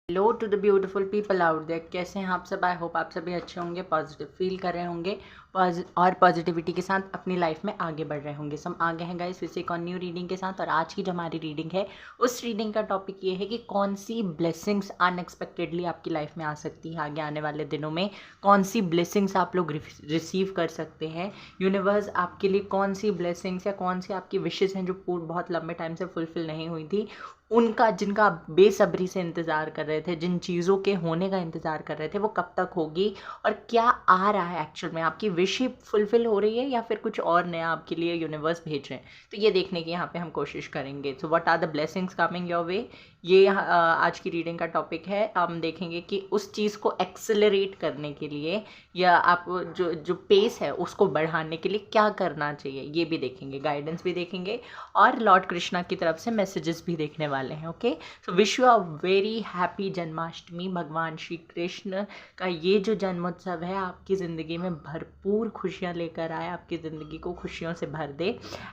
Hello to the beautiful people out there, कैसे हैं आप सब। आई होप आप सभी अच्छे होंगे, पॉजिटिव फील कर रहे होंगे और पॉजिटिविटी के साथ अपनी लाइफ में आगे बढ़ रहे होंगे। सब आगे हैं गाइस फिर से एक और न्यू रीडिंग के साथ। और आज की जो हमारी रीडिंग है उस रीडिंग का टॉपिक ये है कि कौन सी ब्लेसिंग्स अनएक्सपेक्टेडली आपकी लाइफ में आ सकती है आगे आने वाले दिनों में। कौन सी ब्लेसिंग्स आप लोग रिसीव कर सकते हैं। यूनिवर्स आपके लिए कौन सी ब्लेसिंग्स या कौन सी आपकी विशेज़ हैं जो बहुत लंबे टाइम से फुलफिल नहीं हुई थी, उनका जिनका आप बेसब्री से इंतज़ार कर रहे थे, जिन चीज़ों के होने का इंतज़ार कर रहे थे, वो कब तक होगी और क्या आ रहा है एक्चुअल में। आपकी विश ही फुलफिल हो रही है या फिर कुछ और नया आपके लिए यूनिवर्स भेज रहे हैं, तो ये देखने की यहाँ पे हम कोशिश करेंगे। So what are the blessings coming your way, ये आज की रीडिंग का टॉपिक है। हम देखेंगे कि उस चीज़ को एक्सेलरेट करने के लिए या आप जो पेस है उसको बढ़ाने के लिए क्या करना चाहिए, ये भी देखेंगे। गाइडेंस भी देखेंगे और लॉर्ड कृष्णा की तरफ से मैसेजेस भी देखने वाले हैं। Okay, so wish you a very happy Janmashtami. भगवान श्री कृष्ण का ये जो जन्मोत्सव है आपकी ज़िंदगी में भरपूर खुशियाँ लेकर आए, आपकी ज़िंदगी को खुशियों से भर दे।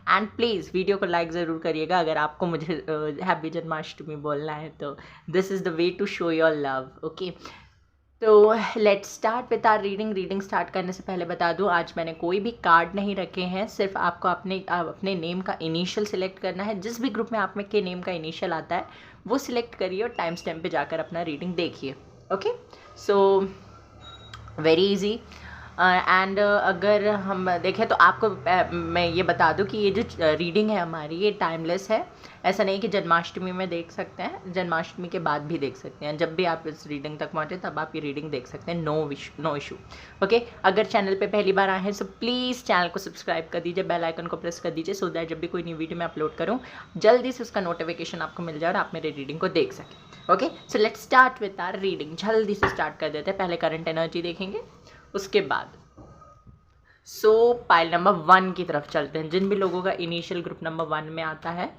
एंड प्लीज़ वीडियो को लाइक ज़रूर करिएगा अगर आपको मुझे हैप्पी जन्माष्टमी बोलना है तो। This is the way to show your love. Okay, तो let's start with our reading start करने से पहले बता दूं, आज मैंने कोई भी कार्ड नहीं रखे हैं। सिर्फ आपको अपने नेम का इनिशियल सिलेक्ट करना है। जिस भी ग्रुप में आप में के नेम का इनिशियल आता है वो सिलेक्ट करिए और टाइम स्टैम्प पे जाकर अपना रीडिंग देखिए। Okay, so very easy. And अगर हम देखें तो आपको मैं ये बता दूं कि ये जो रीडिंग है हमारी, ये टाइमलेस है। ऐसा नहीं कि जन्माष्टमी में देख सकते हैं, जन्माष्टमी के बाद भी देख सकते हैं। जब भी आप इस रीडिंग तक पहुँचे तब आप ये रीडिंग देख सकते हैं। No issue. ओके, अगर चैनल पे पहली बार आए हैं सो प्लीज़ चैनल को सब्सक्राइब कर दीजिए, बेल आइकन को प्रेस कर दीजिए, सो दैट जब भी कोई न्यू वीडियो मैं अपलोड करूँ जल्दी से उसका नोटिफिकेशन आपको मिल जाए और आप मेरे रीडिंग को देख सकें। Okay, so let's start with our reading. जल्दी से स्टार्ट कर देते हैं। पहले करंट एनर्जी देखेंगे, उसके बाद पाइल नंबर 1 की तरफ चलते हैं। जिन भी लोगों का इनिशियल ग्रुप नंबर 1 में आता है,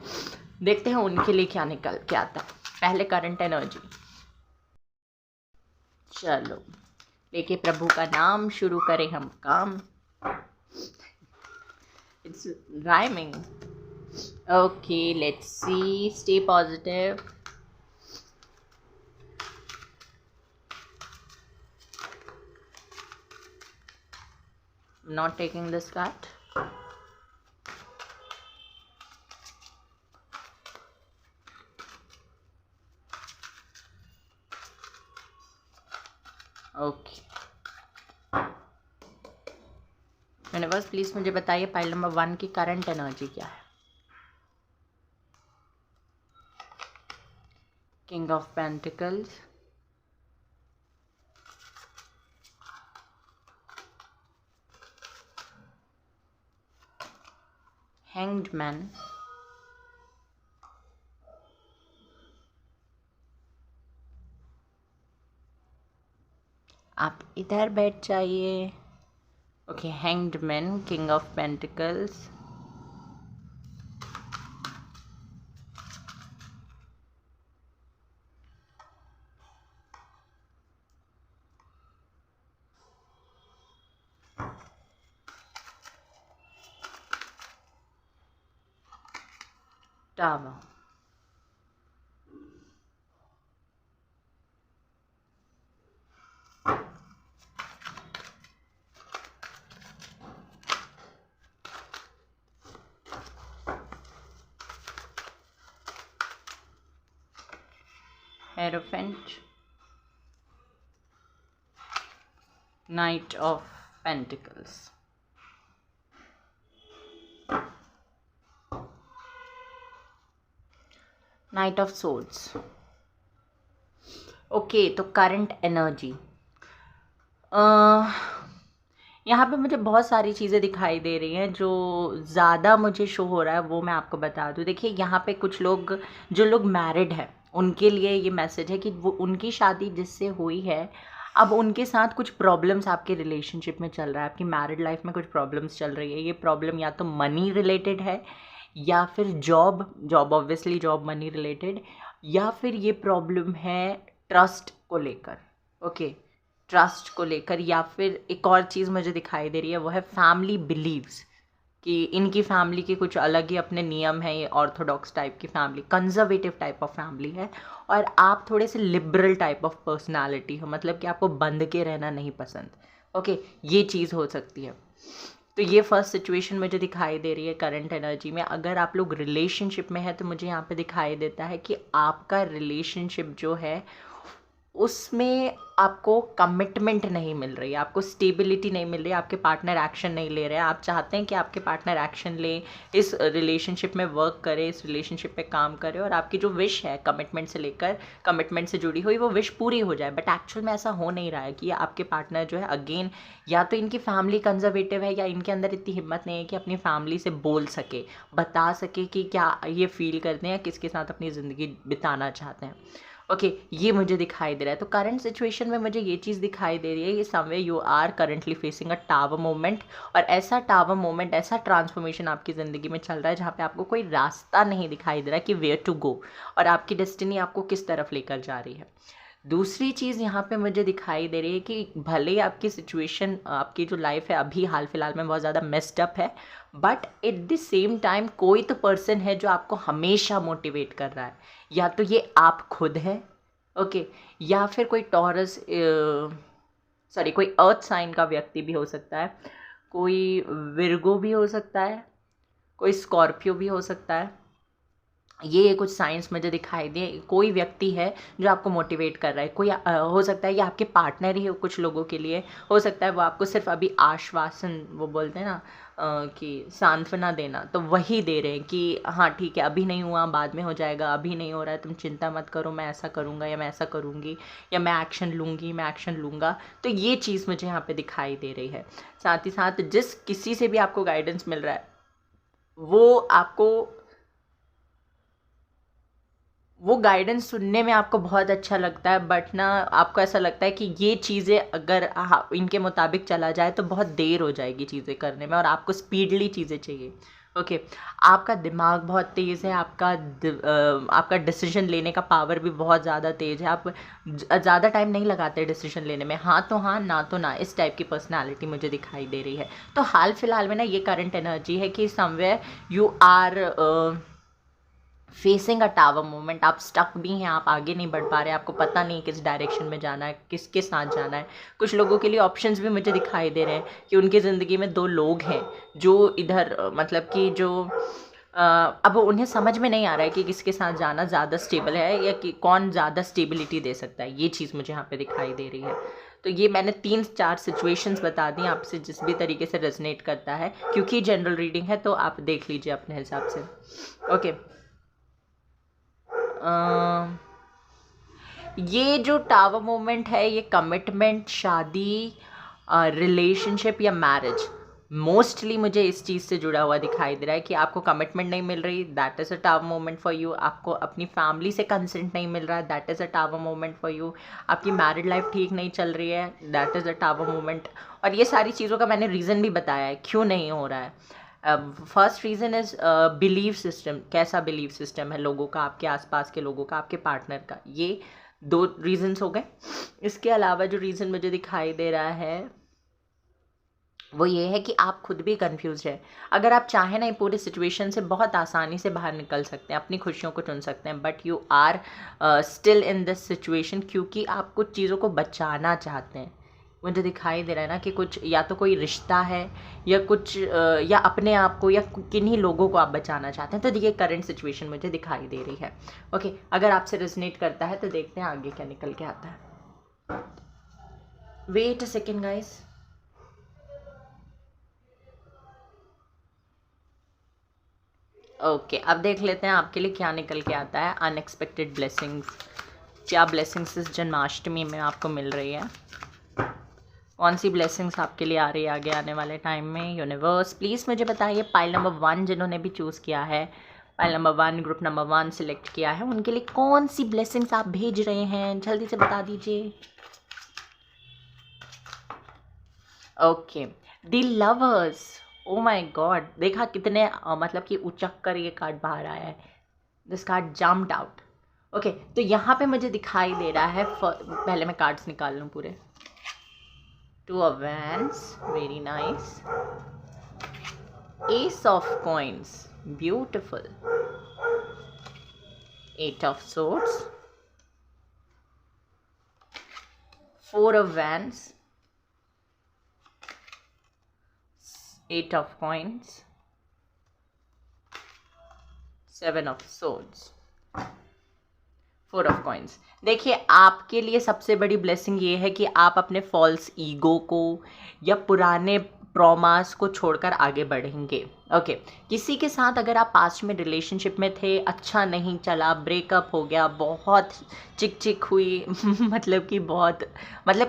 देखते हैं उनके लिए क्या निकल के आता है। पहले करंट एनर्जी, चलो लेके प्रभु का नाम शुरू करें हम काम। It's rhyming. Okay, let's see, stay positive. Not taking this card. Okay, universe please मुझे बताइए पाइल नंबर 1 की करंट एनर्जी क्या है। King of pentacles, hanged man, आप इधर बैठ जाइए। Okay, hanged man, king of pentacles, tower, Hierophant, Knight of Pentacles, Knight of Swords। Okay, तो करंट एनर्जी, यहाँ पे मुझे बहुत सारी चीज़ें दिखाई दे रही हैं। जो ज़्यादा मुझे शो हो रहा है वो मैं आपको बता दूँ। देखिए, यहाँ पे कुछ लोग, जो लोग मैरिड हैं, उनके लिए ये मैसेज है कि वो उनकी शादी जिससे हुई है, अब उनके साथ कुछ प्रॉब्लम्स आपके रिलेशनशिप में चल रहा है, आपकी मैरिड लाइफ में कुछ प्रॉब्लम्स चल रही है। ये प्रॉब्लम या तो मनी रिलेटेड है या फिर job obviously job money related, या फिर ये प्रॉब्लम है ट्रस्ट को लेकर। ओके, ट्रस्ट को लेकर, या फिर एक और चीज़ मुझे दिखाई दे रही है वो है फैमिली बिलीव्स, कि इनकी फैमिली के कुछ अलग ही अपने नियम हैं, ये ऑर्थोडॉक्स टाइप की family, conservative type of family है, और आप थोड़े से लिबरल टाइप ऑफ पर्सनालिटी हो, मतलब कि आपको बंध के रहना नहीं पसंद। ओके, ये चीज़ हो सकती है। तो ये फर्स्ट सिचुएशन मुझे दिखाई दे रही है करंट एनर्जी में। अगर आप लोग रिलेशनशिप में है तो मुझे यहाँ पे दिखाई देता है कि आपका रिलेशनशिप जो है उसमें आपको कमिटमेंट नहीं मिल रही है, आपको स्टेबिलिटी नहीं मिल रही है, आपके पार्टनर एक्शन नहीं ले रहे हैं। आप चाहते हैं कि आपके पार्टनर एक्शन ले, इस रिलेशनशिप में वर्क करे, इस रिलेशनशिप पे काम करे, और आपकी जो विश है कमिटमेंट से लेकर, कमिटमेंट से जुड़ी हुई, वो विश पूरी हो जाए। बट एक्चुअल में ऐसा हो नहीं रहा है कि आपके पार्टनर जो है अगेन, या तो इनकी फैमिली कंजर्वेटिव है, या इनके अंदर इतनी हिम्मत नहीं है कि अपनी फैमिली से बोल सके, बता सके कि क्या ये फील करते हैं, किसके साथ अपनी ज़िंदगी बिताना चाहते हैं। ओके, ये मुझे दिखाई दे रहा है। तो करंट सिचुएशन में मुझे ये चीज़ दिखाई दे रही है, ये someway you are currently facing a tower moment, और ऐसा टावर मोमेंट, ऐसा ट्रांसफॉर्मेशन आपकी ज़िंदगी में चल रहा है जहाँ पे आपको कोई रास्ता नहीं दिखाई दे रहा कि वेयर टू गो, और आपकी डेस्टिनी आपको किस तरफ लेकर जा रही है। दूसरी चीज़ यहाँ पे मुझे दिखाई दे रही है कि भले ही आपकी सिचुएशन, आपकी जो लाइफ है अभी हाल फिलहाल में बहुत ज़्यादा मेस्ड अप है, but at the same time कोई तो पर्सन है जो आपको हमेशा मोटिवेट कर रहा है, या तो ये आप खुद हैं, ओके, या फिर कोई टॉरस, सॉरी, कोई अर्थ साइन का व्यक्ति भी हो सकता है, कोई विर्गो भी हो सकता है, कोई स्कॉर्पियो भी हो सकता है। ये कुछ साइंस मुझे दिखाई दे, कोई व्यक्ति है जो आपको मोटिवेट कर रहा है। कोई हो सकता है ये आपके पार्टनर ही हो, कुछ लोगों के लिए हो सकता है वो आपको सिर्फ अभी आश्वासन, वो बोलते हैं ना कि सांत्वना देना, तो वही दे रहे हैं कि हाँ ठीक है, अभी नहीं हुआ, बाद में हो जाएगा, अभी नहीं हो रहा है, तुम चिंता मत करो, मैं ऐसा करूँगा, या मैं ऐसा करूँगी, या मैं एक्शन लूँगी, मैं एक्शन लूँगा। तो ये चीज़ मुझे यहाँ पे दिखाई दे रही है। साथ ही साथ जिस किसी से भी आपको गाइडेंस मिल रहा है, वो गाइडेंस सुनने में आपको बहुत अच्छा लगता है, बट ना आपको ऐसा लगता है कि ये चीज़ें अगर इनके मुताबिक चला जाए तो बहुत देर हो जाएगी चीज़ें करने में, और आपको स्पीडली चीज़ें चाहिए। ओके, आपका दिमाग बहुत तेज़ है, आपका डिसीजन लेने का पावर भी बहुत ज़्यादा तेज़ है, आप ज़्यादा टाइम नहीं लगाते डिसीजन लेने में, हाँ तो हाँ, ना तो ना, इस टाइप की पर्सनालिटी मुझे दिखाई दे रही है। तो हाल फिलहाल में ना ये करंट एनर्जी है कि somewhere you are facing a tower moment, आप स्टक भी हैं, आप आगे नहीं बढ़ पा रहे, आपको पता नहीं किस डायरेक्शन में जाना है, किसके साथ जाना है। कुछ लोगों के लिए ऑप्शंस भी मुझे दिखाई दे रहे हैं कि उनकी ज़िंदगी में 2 लोग हैं जो इधर मतलब कि जो अब उन्हें समझ में नहीं आ रहा है कि किसके साथ जाना ज़्यादा स्टेबल है, या कि कौन ज़्यादा स्टेबिलिटी दे सकता है। ये चीज़ मुझे यहाँ पे दिखाई दे रही है। तो ये मैंने 3-4 सिचुएशंस बता दी, आपसे जिस भी तरीके से रेजोनेट करता है, क्योंकि जनरल रीडिंग है तो आप देख लीजिए अपने हिसाब से। ओके, ये जो टावर मोमेंट है, ये कमिटमेंट, शादी, रिलेशनशिप या मैरिज, मोस्टली मुझे इस चीज़ से जुड़ा हुआ दिखाई दे रहा है कि आपको कमिटमेंट नहीं मिल रही, that is a tower moment for you. आपको अपनी फैमिली से कंसेंट नहीं मिल रहा है, that is a tower moment for you. आपकी मैरिड लाइफ ठीक नहीं चल रही है, that is a tower moment. और ये सारी चीज़ों का मैंने रीज़न भी बताया है क्यों नहीं हो रहा है। First reason is believe system, कैसा बिलीव सिस्टम है लोगों का, आपके आसपास के लोगों का, आपके पार्टनर का। ये 2 रीज़न्स हो गए। इसके अलावा जो रीज़न मुझे दिखाई दे रहा है वो ये है कि आप खुद भी कंफ्यूज है। अगर आप चाहें ना, पूरी सिचुएशन से बहुत आसानी से बाहर निकल सकते हैं, अपनी खुशियों को चुन सकते हैं, but you are still in this situation क्योंकि आप कुछ चीज़ों को बचाना चाहते हैं। मुझे दिखाई दे रहा है ना कि कुछ, या तो कोई रिश्ता है, या कुछ या अपने आप को, या किन्हीं लोगों को आप बचाना चाहते हैं। तो ये करंट सिचुएशन मुझे दिखाई दे रही है। ओके, अगर आपसे रेजोनेट करता है तो देखते हैं आगे क्या निकल के आता है। Wait a second guys. Okay, अब देख लेते हैं आपके लिए क्या निकल के आता है। अनएक्सपेक्टेड ब्लेसिंग्स, क्या ब्लेसिंग्स इस जन्माष्टमी में आपको मिल रही है? कौन सी ब्लेसिंग्स आपके लिए आ रही है आगे आने वाले टाइम में? यूनिवर्स प्लीज़ मुझे बताइए। पाइल नंबर 1 जिन्होंने भी चूज़ किया है, pile number 1, group number 1 select किया है, उनके लिए कौन सी ब्लेसिंग्स आप भेज रहे हैं, जल्दी से बता दीजिए। Okay, the lovers, oh my God, देखा कितने मतलब कि उचक कर ये कार्ड बाहर आया है। This card jumped out. Okay, तो यहाँ पे मुझे दिखाई दे रहा है, पहले मैं कार्ड्स निकाल लूँ पूरे। 2 of Wands, very nice. Ace of coins, beautiful. Eight of swords, Four of wands, Eight of coins, Seven of swords, Four of coins. देखिए, आपके लिए सबसे बड़ी ब्लेसिंग ये है कि आप अपने फॉल्स ईगो को या पुराने ट्रॉमास को छोड़कर आगे बढ़ेंगे। ओके, किसी के साथ अगर आप पास्ट में रिलेशनशिप में थे, अच्छा नहीं चला, ब्रेकअप हो गया, बहुत चिक चिक हुई मतलब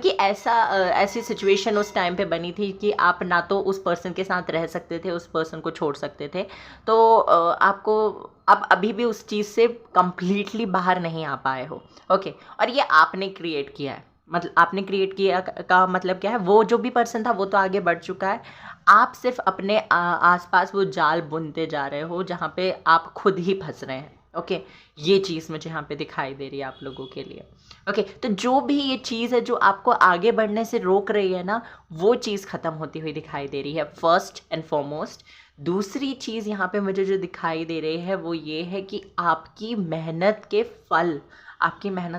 कि ऐसी सिचुएशन उस टाइम पे बनी थी कि आप ना तो उस पर्सन के साथ रह सकते थे, उस पर्सन को छोड़ सकते थे, तो आपको आप अभी भी उस चीज़ से कंप्लीटली बाहर नहीं आ पाए हो। ओके, और ये आपने क्रिएट किया है, मतलब आपने क्रिएट किया का मतलब क्या है, वो जो भी पर्सन था वो तो आगे बढ़ चुका है, आप सिर्फ अपने आसपास वो जाल बुनते जा रहे हो जहाँ पे आप खुद ही फंस रहे हैं। ओके, ये चीज़ मुझे यहाँ पे दिखाई दे रही है आप लोगों के लिए। ओके, तो जो भी ये चीज़ है जो आपको आगे बढ़ने से रोक रही है ना, वो चीज़ ख़त्म होती हुई दिखाई दे रही है, फर्स्ट एंड फॉरमोस्ट। दूसरी चीज़ यहाँ पे मुझे जो दिखाई दे रही है वो ये है कि आपकी मेहनत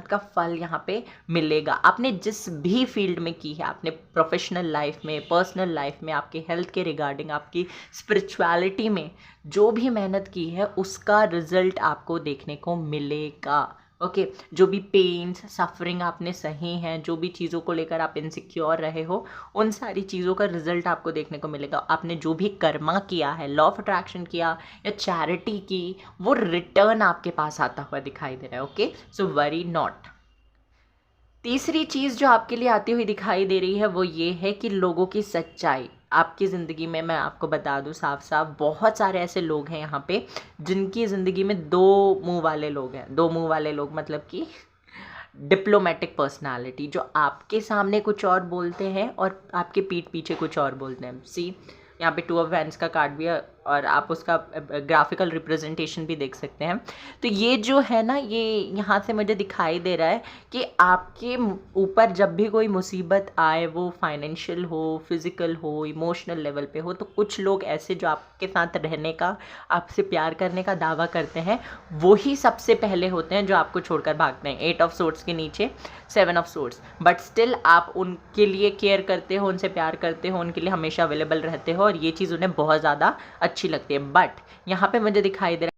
का फल यहाँ पे मिलेगा। आपने जिस भी फील्ड में की है, आपने प्रोफेशनल लाइफ में, पर्सनल लाइफ में, आपके हेल्थ के रिगार्डिंग, आपकी स्पिरिचुअलिटी में जो भी मेहनत की है उसका रिजल्ट आपको देखने को मिलेगा। ओके, जो भी पेन्स सफरिंग आपने सही हैं, जो भी चीज़ों को लेकर आप इनसिक्योर रहे हो, उन सारी चीज़ों का रिजल्ट आपको देखने को मिलेगा। आपने जो भी कर्मा किया है, लॉ ऑफ अट्रैक्शन किया या चैरिटी की, वो रिटर्न आपके पास आता हुआ दिखाई दे रहा है। Okay, so worry not. तीसरी चीज़ जो आपके लिए आती हुई दिखाई दे रही है वो ये है कि लोगों की सच्चाई आपकी ज़िंदगी में, मैं आपको बता दूं साफ साफ, बहुत सारे ऐसे लोग हैं यहाँ पे जिनकी ज़िंदगी में दो मुंह वाले लोग हैं। दो मुंह वाले लोग मतलब कि डिप्लोमेटिक पर्सनालिटी, जो आपके सामने कुछ और बोलते हैं और आपके पीठ पीछे कुछ और बोलते हैं। सी, यहाँ पे टू ऑफ वैंड्स का कार्ड भी है और आप उसका ग्राफिकल रिप्रेजेंटेशन भी देख सकते हैं। तो ये जो है ना, ये यहाँ से मुझे दिखाई दे रहा है कि आपके ऊपर जब भी कोई मुसीबत आए, वो फाइनेंशियल हो, फिज़िकल हो, इमोशनल लेवल पे हो, तो कुछ लोग ऐसे जो आपके साथ रहने का, आपसे प्यार करने का दावा करते हैं, वो ही सबसे पहले होते हैं जो आपको छोड़कर भागते हैं। एट ऑफ सोर्ड्स के नीचे seven of swords, but still आप उनके लिए केयर करते हो, उनसे प्यार करते हो, उनके लिए हमेशा अवेलेबल रहते हो और ये चीज़ उन्हें बहुत ज़्यादा अच्छी लगती है। बट यहाँ पे मुझे दिखाई दे रहा है,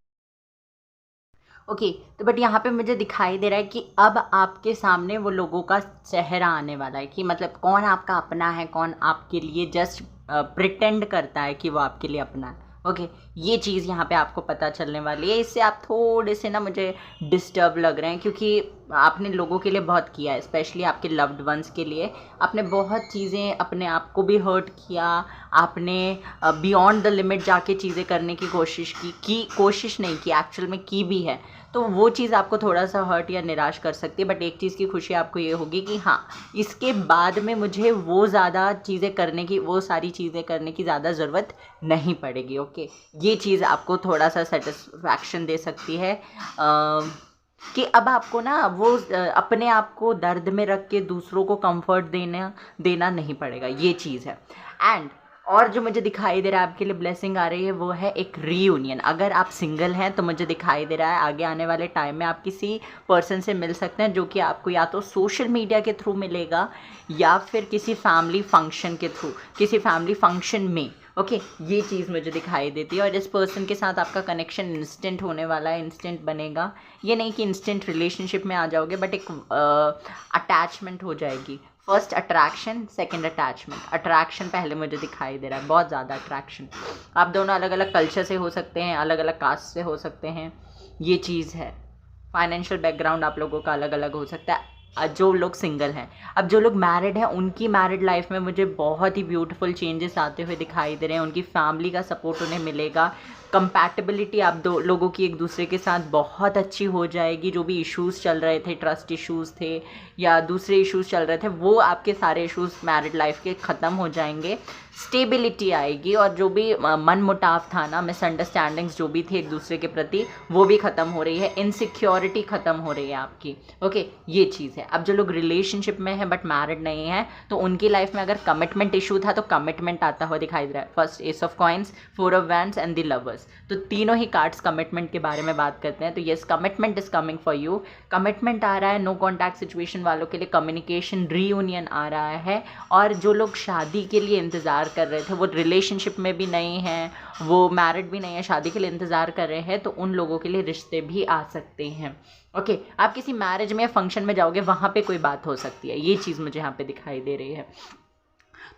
ओके, तो बट यहाँ पे मुझे दिखाई दे रहा है कि अब आपके सामने वो लोगों का चेहरा आने वाला है कि मतलब कौन आपका अपना है, कौन आपके लिए जस्ट प्रिटेंड करता है कि वो आपके लिए अपना है। ओके, ये चीज़ यहाँ पे आपको पता चलने वाली है। इससे आप थोड़े से ना मुझे डिस्टर्ब लग रहे हैं क्योंकि आपने लोगों के लिए बहुत किया है, स्पेशली आपके लव्ड वंस के लिए आपने बहुत चीज़ें, अपने आप को भी हर्ट किया, आपने बियॉन्ड द लिमिट जाके चीज़ें करने की कोशिश नहीं की, एक्चुअल में की भी है। तो वो चीज़ आपको थोड़ा सा हर्ट या निराश कर सकती है, बट एक चीज़ की खुशी आपको ये होगी कि हाँ, इसके बाद में मुझे वो सारी चीज़ें करने की ज़्यादा ज़रूरत नहीं पड़ेगी। ओके, ये चीज़ आपको थोड़ा सा सेटिस्फैक्शन दे सकती है कि अब आपको ना वो अपने आप को दर्द में रख के दूसरों को कंफर्ट देना नहीं पड़ेगा, ये चीज़ है। एंड और जो मुझे दिखाई दे रहा है आपके लिए ब्लेसिंग आ रही है वो है एक रीयूनियन। अगर आप सिंगल हैं तो मुझे दिखाई दे रहा है आगे आने वाले टाइम में आप किसी पर्सन से मिल सकते हैं जो कि आपको या तो सोशल मीडिया के थ्रू मिलेगा या फिर किसी फैमिली फंक्शन के थ्रू, किसी फैमिली फंक्शन में। ओके, ये चीज़ मुझे दिखाई देती है और इस पर्सन के साथ आपका कनेक्शन इंस्टेंट होने वाला है, इंस्टेंट बनेगा। ये नहीं कि इंस्टेंट रिलेशनशिप में आ जाओगे, बट एक अटैचमेंट हो जाएगी। First attraction, second attachment. Attraction पहले मुझे दिखाई दे रहा है, बहुत ज़्यादा अट्रैक्शन। आप दोनों अलग अलग कल्चर से हो सकते हैं, अलग अलग कास्ट से हो सकते हैं, ये चीज़ है। फाइनेंशियल बैकग्राउंड आप लोगों का अलग अलग हो सकता है, जो लोग सिंगल हैं। अब जो लोग मैरिड हैं उनकी मैरिड लाइफ में मुझे बहुत ही ब्यूटीफुल चेंजेस आते हुए दिखाई दे रहे हैं। उनकी फैमिली का सपोर्ट उन्हें मिलेगा, कंपैटिबिलिटी आप दो लोगों की एक दूसरे के साथ बहुत अच्छी हो जाएगी। जो भी इश्यूज़ चल रहे थे, ट्रस्ट इश्यूज़ थे या दूसरे इश्यूज़ चल रहे थे, वो आपके सारे इश्यूज़ मैरिड लाइफ के ख़त्म हो जाएंगे। स्टेबिलिटी आएगी और जो भी मन मुटाव था ना, मिसअंडरस्टैंडिंग्स जो भी थी एक दूसरे के प्रति, वो भी ख़त्म हो रही है। इनसिक्योरिटी ख़त्म हो रही है आपकी। ओके, ये चीज़ है। अब जो लोग रिलेशनशिप में हैं बट मैरिड नहीं है, तो उनकी लाइफ में अगर कमिटमेंट इशू था तो कमिटमेंट आता हुआ दिखाई दे रहा है। First S of coins, 4 of wands and the lovers. तो तीनों ही कार्ड्स कमिटमेंट के बारे में बात करते हैं। तो yes, commitment is coming for you. Commitment आ रहा है। नो कॉन्टैक्ट सिचुएशन वालों के लिए कम्युनिकेशन रीयूनियन आ रहा है। और जो लोग शादी के लिए इंतज़ार कर रहे थे, वो रिलेशनशिप में भी नहीं हैं, वो मैरिड भी नहीं है, शादी के लिए इंतज़ार कर रहे हैं, तो उन लोगों के लिए रिश्ते भी आ सकते हैं। ओके, आप किसी मैरिज में या फंक्शन में जाओगे, वहाँ पे कोई बात हो सकती है। ये चीज़ मुझे यहाँ पे दिखाई दे रही है।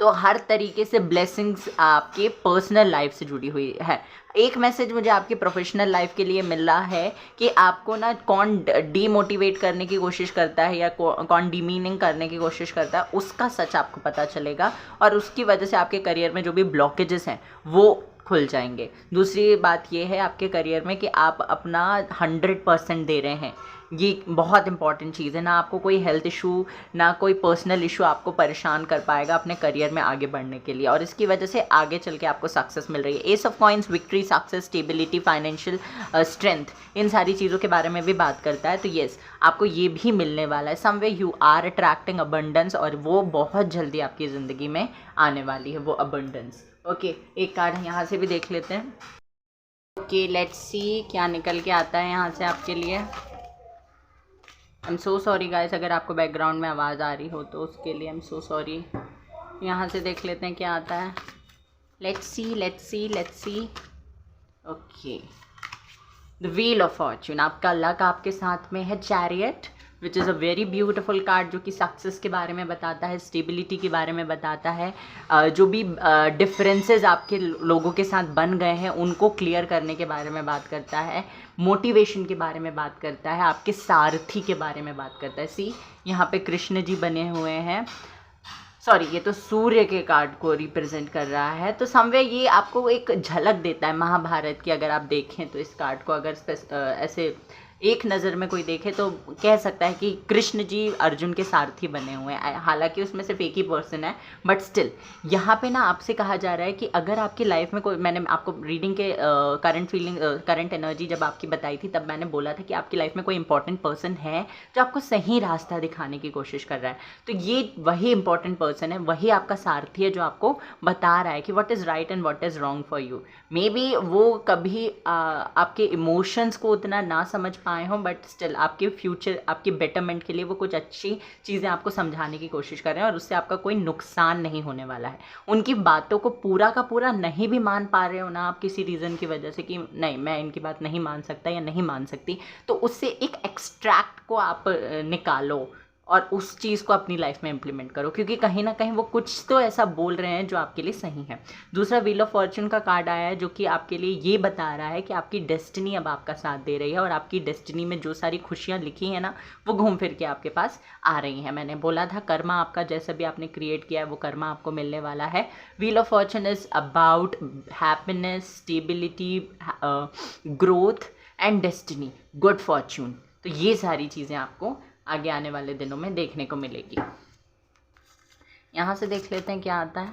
तो हर तरीके से ब्लेसिंग्स आपके पर्सनल लाइफ से जुड़ी हुई है। एक मैसेज मुझे आपकी प्रोफेशनल लाइफ के लिए मिल रहा है कि आपको ना कौन डीमोटिवेट करने की कोशिश करता है या कौन डीमीनिंग करने की कोशिश करता है, उसका सच आपको पता चलेगा और उसकी वजह से आपके करियर में जो भी ब्लॉकेजेस हैं वो खुल जाएंगे। दूसरी बात ये है आपके करियर में कि आप अपना 100% दे रहे हैं। ये बहुत इंपॉर्टेंट चीज़ है। ना आपको कोई हेल्थ इशू, ना कोई पर्सनल इशू आपको परेशान कर पाएगा अपने करियर में आगे बढ़ने के लिए, और इसकी वजह से आगे चल के आपको सक्सेस मिल रही है। Ace of coins, victory, success, stability, financial strength, इन सारी चीज़ों के बारे में भी बात करता है। तो येस, आपको ये भी मिलने वाला है। Someway you are attracting abundance, और वो बहुत जल्दी आपकी ज़िंदगी में आने वाली है वो अबंडेंस। ओके, एक कार्ड यहाँ से भी देख लेते हैं। ओके, लेट्स सी क्या निकल के आता है यहाँ से आपके लिए। I am so sorry guys, अगर आपको बैकग्राउंड में आवाज़ आ रही हो तो उसके लिए आई एम सो सॉरी। यहाँ से देख लेते हैं क्या आता है। Let's see, let's see, let's see. Okay, the wheel of Fortune, आपका लक आपके साथ में है। Chariot, which is a very beautiful card, जो कि सक्सेस के बारे में बताता है, स्टेबिलिटी के बारे में बताता है। जो भी डिफरेंसेस आपके लोगों के साथ बन गए हैं उनको क्लियर करने के बारे में बात करता है। मोटिवेशन के बारे में बात करता है। आपके सारथी के बारे में बात करता है। सी, यहाँ पे कृष्ण जी बने हुए हैं। सॉरी, ये तो सूर्य के कार्ड को रिप्रेजेंट कर रहा है। तो समवे ये आपको एक झलक देता है महाभारत की। अगर आप देखें तो इस कार्ड को अगर ऐसे एक नज़र में कोई देखे तो कह सकता है कि कृष्ण जी अर्जुन के सारथी बने हुए हैं। हालांकि उसमें सिर्फ एक ही पर्सन है, बट स्टिल यहाँ पे ना आपसे कहा जा रहा है कि अगर आपकी लाइफ में कोई, मैंने आपको रीडिंग के करंट एनर्जी जब आपकी बताई थी, तब मैंने बोला था कि आपकी लाइफ में कोई इंपॉर्टेंट पर्सन है जो आपको सही रास्ता दिखाने की कोशिश कर रहा है। तो ये वही इंपॉर्टेंट पर्सन है, वही आपका सारथी है जो आपको बता रहा है कि what is right and what is wrong for you. May be वो कभी आपके इमोशंस को उतना ना समझ पाए हों, बट स्टिल आपके फ्यूचर, आपके बेटरमेंट के लिए वो कुछ अच्छी चीज़ें आपको समझाने की कोशिश कर रहे हैं और उससे आपका कोई नुकसान नहीं होने वाला है। उनकी बातों को पूरा का पूरा नहीं भी मान पा रहे हो ना आप किसी रीज़न की वजह से कि नहीं, मैं इनकी बात नहीं मान सकता या नहीं मान सकती, तो उससे एक एक्सट्रैक्ट को आप निकालो और उस चीज़ को अपनी लाइफ में इम्प्लीमेंट करो, क्योंकि कहीं ना कहीं वो कुछ तो ऐसा बोल रहे हैं जो आपके लिए सही है। दूसरा, व्हील ऑफ फॉर्च्यून का कार्ड आया है, जो कि आपके लिए ये बता रहा है कि आपकी डेस्टिनी अब आपका साथ दे रही है और आपकी डेस्टिनी में जो सारी खुशियाँ लिखी हैं ना, वो घूम फिर के आपके पास आ रही हैं। मैंने बोला था कर्मा आपका जैसा भी आपने क्रिएट किया है वो कर्मा आपको मिलने वाला है। Wheel of Fortune is about happiness, stability, growth and destiny, good Fortune. तो ये सारी चीज़ें आपको आगे आने वाले दिनों में देखने को मिलेगी। यहाँ से देख लेते हैं क्या आता है।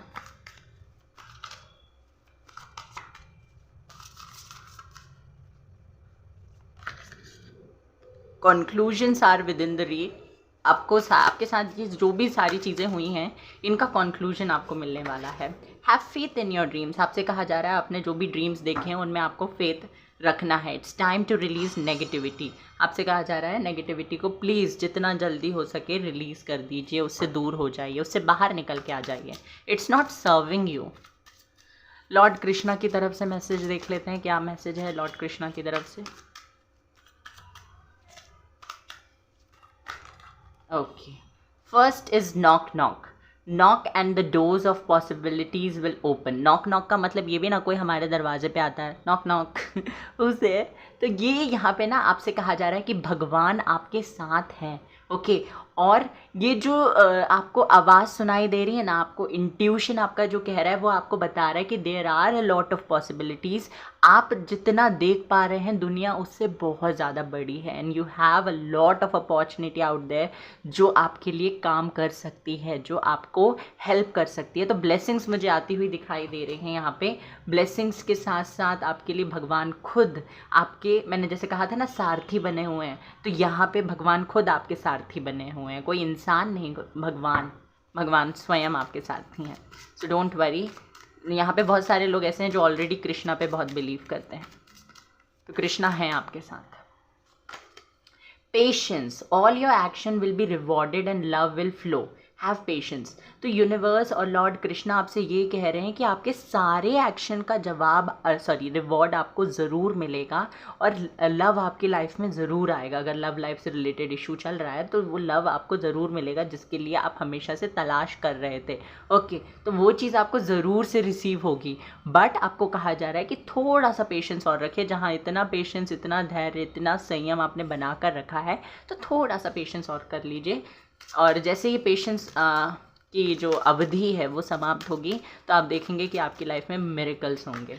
Conclusions are within the read. आपके साथ ये जो भी सारी चीज़ें हुई हैं, इनका कंक्लूजन आपको मिलने वाला है। Have faith in your dreams, आपसे कहा जा रहा है आपने जो भी ड्रीम्स देखे हैं उनमें आपको फेथ रखना है। It's time to release negativity, आपसे कहा जा रहा है नेगेटिविटी को प्लीज़ जितना जल्दी हो सके रिलीज़ कर दीजिए, उससे दूर हो जाइए, उससे बाहर निकल के आ जाइए। It's not serving you. Lord Krishna की तरफ से मैसेज देख लेते हैं, क्या मैसेज है लॉर्ड कृष्णा की तरफ से। Okay, first is knock knock, knock and the doors of possibilities will open. Knock knock का मतलब ये भी ना कोई हमारे दरवाजे पे आता है नॉक नॉक उसे, तो ये यहाँ पे ना आपसे कहा जा रहा है कि भगवान आपके साथ हैं, ओके। और ये जो आपको आवाज़ सुनाई दे रही है ना, आपको इंट्यूशन आपका जो कह रहा है वो आपको बता रहा है कि there are a lot of possibilities. आप जितना देख पा रहे हैं दुनिया उससे बहुत ज़्यादा बड़ी है, and you have a lot of opportunity out there जो आपके लिए काम कर सकती है, जो आपको हेल्प कर सकती है। तो ब्लेसिंग्स मुझे आती हुई दिखाई दे रही हैं यहाँ पे। ब्लेसिंग्स के साथ साथ आपके लिए भगवान खुद आपके, मैंने जैसे कहा था ना, सारथी बने हुए हैं। तो यहाँ पे भगवान खुद आपके सारथी बने हुए हैं, कोई इंसान नहीं, भगवान भगवान स्वयं आपके सारथी हैं। So don't worry. यहाँ पे बहुत सारे लोग ऐसे हैं जो ऑलरेडी कृष्णा पे बहुत बिलीव करते हैं, तो कृष्णा हैं आपके साथ। Patience, all your action will be rewarded and love will flow, have patience. तो यूनिवर्स और लॉर्ड कृष्णा आपसे ये कह रहे हैं कि आपके सारे एक्शन का जवाब, रिवॉर्ड आपको ज़रूर मिलेगा, और लव आपकी लाइफ में ज़रूर आएगा। अगर लव लाइफ से रिलेटेड इशू चल रहा है तो वो लव आपको ज़रूर मिलेगा जिसके लिए आप हमेशा से तलाश कर रहे थे। ओके, तो वो चीज़ आपको ज़रूर से रिसीव होगी, बट आपको कहा जा रहा है कि थोड़ा सा पेशेंस और रखिए। जहाँ इतना पेशेंस, इतना धैर्य, इतना संयम आपने बना कर रखा है, तो थोड़ा सा पेशेंस और कर लीजिए। और जैसे ही पेशेंस की जो अवधि है वो समाप्त होगी तो आप देखेंगे कि आपकी लाइफ में मिरेकल्स होंगे।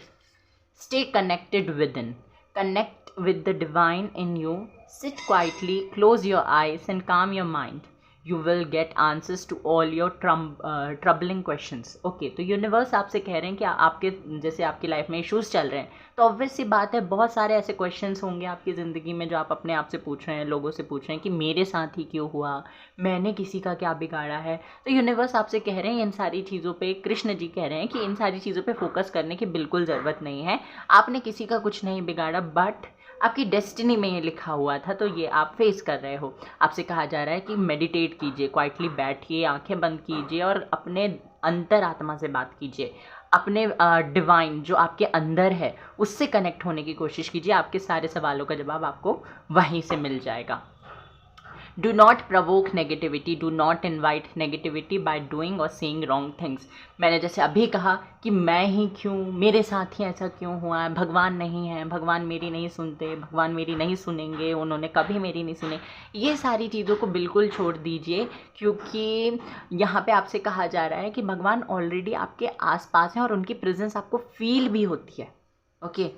Stay connected within, connect with the divine in you, sit quietly, close your eyes and calm your mind, you will get answers to all your troubling questions. Okay, तो universe आपसे कह रहे हैं कि आपके, जैसे आपकी लाइफ में इश्यूज चल रहे हैं, तो ऑब्वियस सी बात है बहुत सारे ऐसे क्वेश्चंस होंगे आपकी ज़िंदगी में जो आप अपने आप से पूछ रहे हैं, लोगों से पूछ रहे हैं कि मेरे साथ ही क्यों हुआ, मैंने किसी का क्या बिगाड़ा है। तो यूनिवर्स आपसे कह रहे हैं इन सारी चीज़ों पे, कृष्ण जी कह रहे हैं कि इन सारी चीज़ों पे फोकस करने की बिल्कुल ज़रूरत नहीं है। आपने किसी का कुछ नहीं बिगाड़ा, बट आपकी डेस्टिनी में ये लिखा हुआ था, तो ये आप फेस कर रहे हो। आपसे कहा जा रहा है कि मेडिटेट कीजिए, क्वाइटली बैठिए, आंखें बंद कीजिए और अपने अंतर आत्मा से बात कीजिए, अपने डिवाइन जो आपके अंदर है उससे कनेक्ट होने की कोशिश कीजिए। आपके सारे सवालों का जवाब आपको वहीं से मिल जाएगा। Do not Provogue negativity, do not invite negativity by doing और सेइंग रॉन्ग थिंग्स। मैंने जैसे अभी कहा कि मैं ही क्यों, मेरे साथ ही ऐसा क्यों हुआ है, भगवान नहीं है, भगवान मेरी नहीं सुनते, भगवान मेरी नहीं सुनेंगे, उन्होंने कभी मेरी नहीं सुने, ये सारी चीज़ों को बिल्कुल छोड़ दीजिए। क्योंकि यहाँ पे आपसे कहा जा रहा है कि भगवान ऑलरेडी आपके आसपास हैं और उनकी प्रेजेंस आपको फील भी होती है। ओके,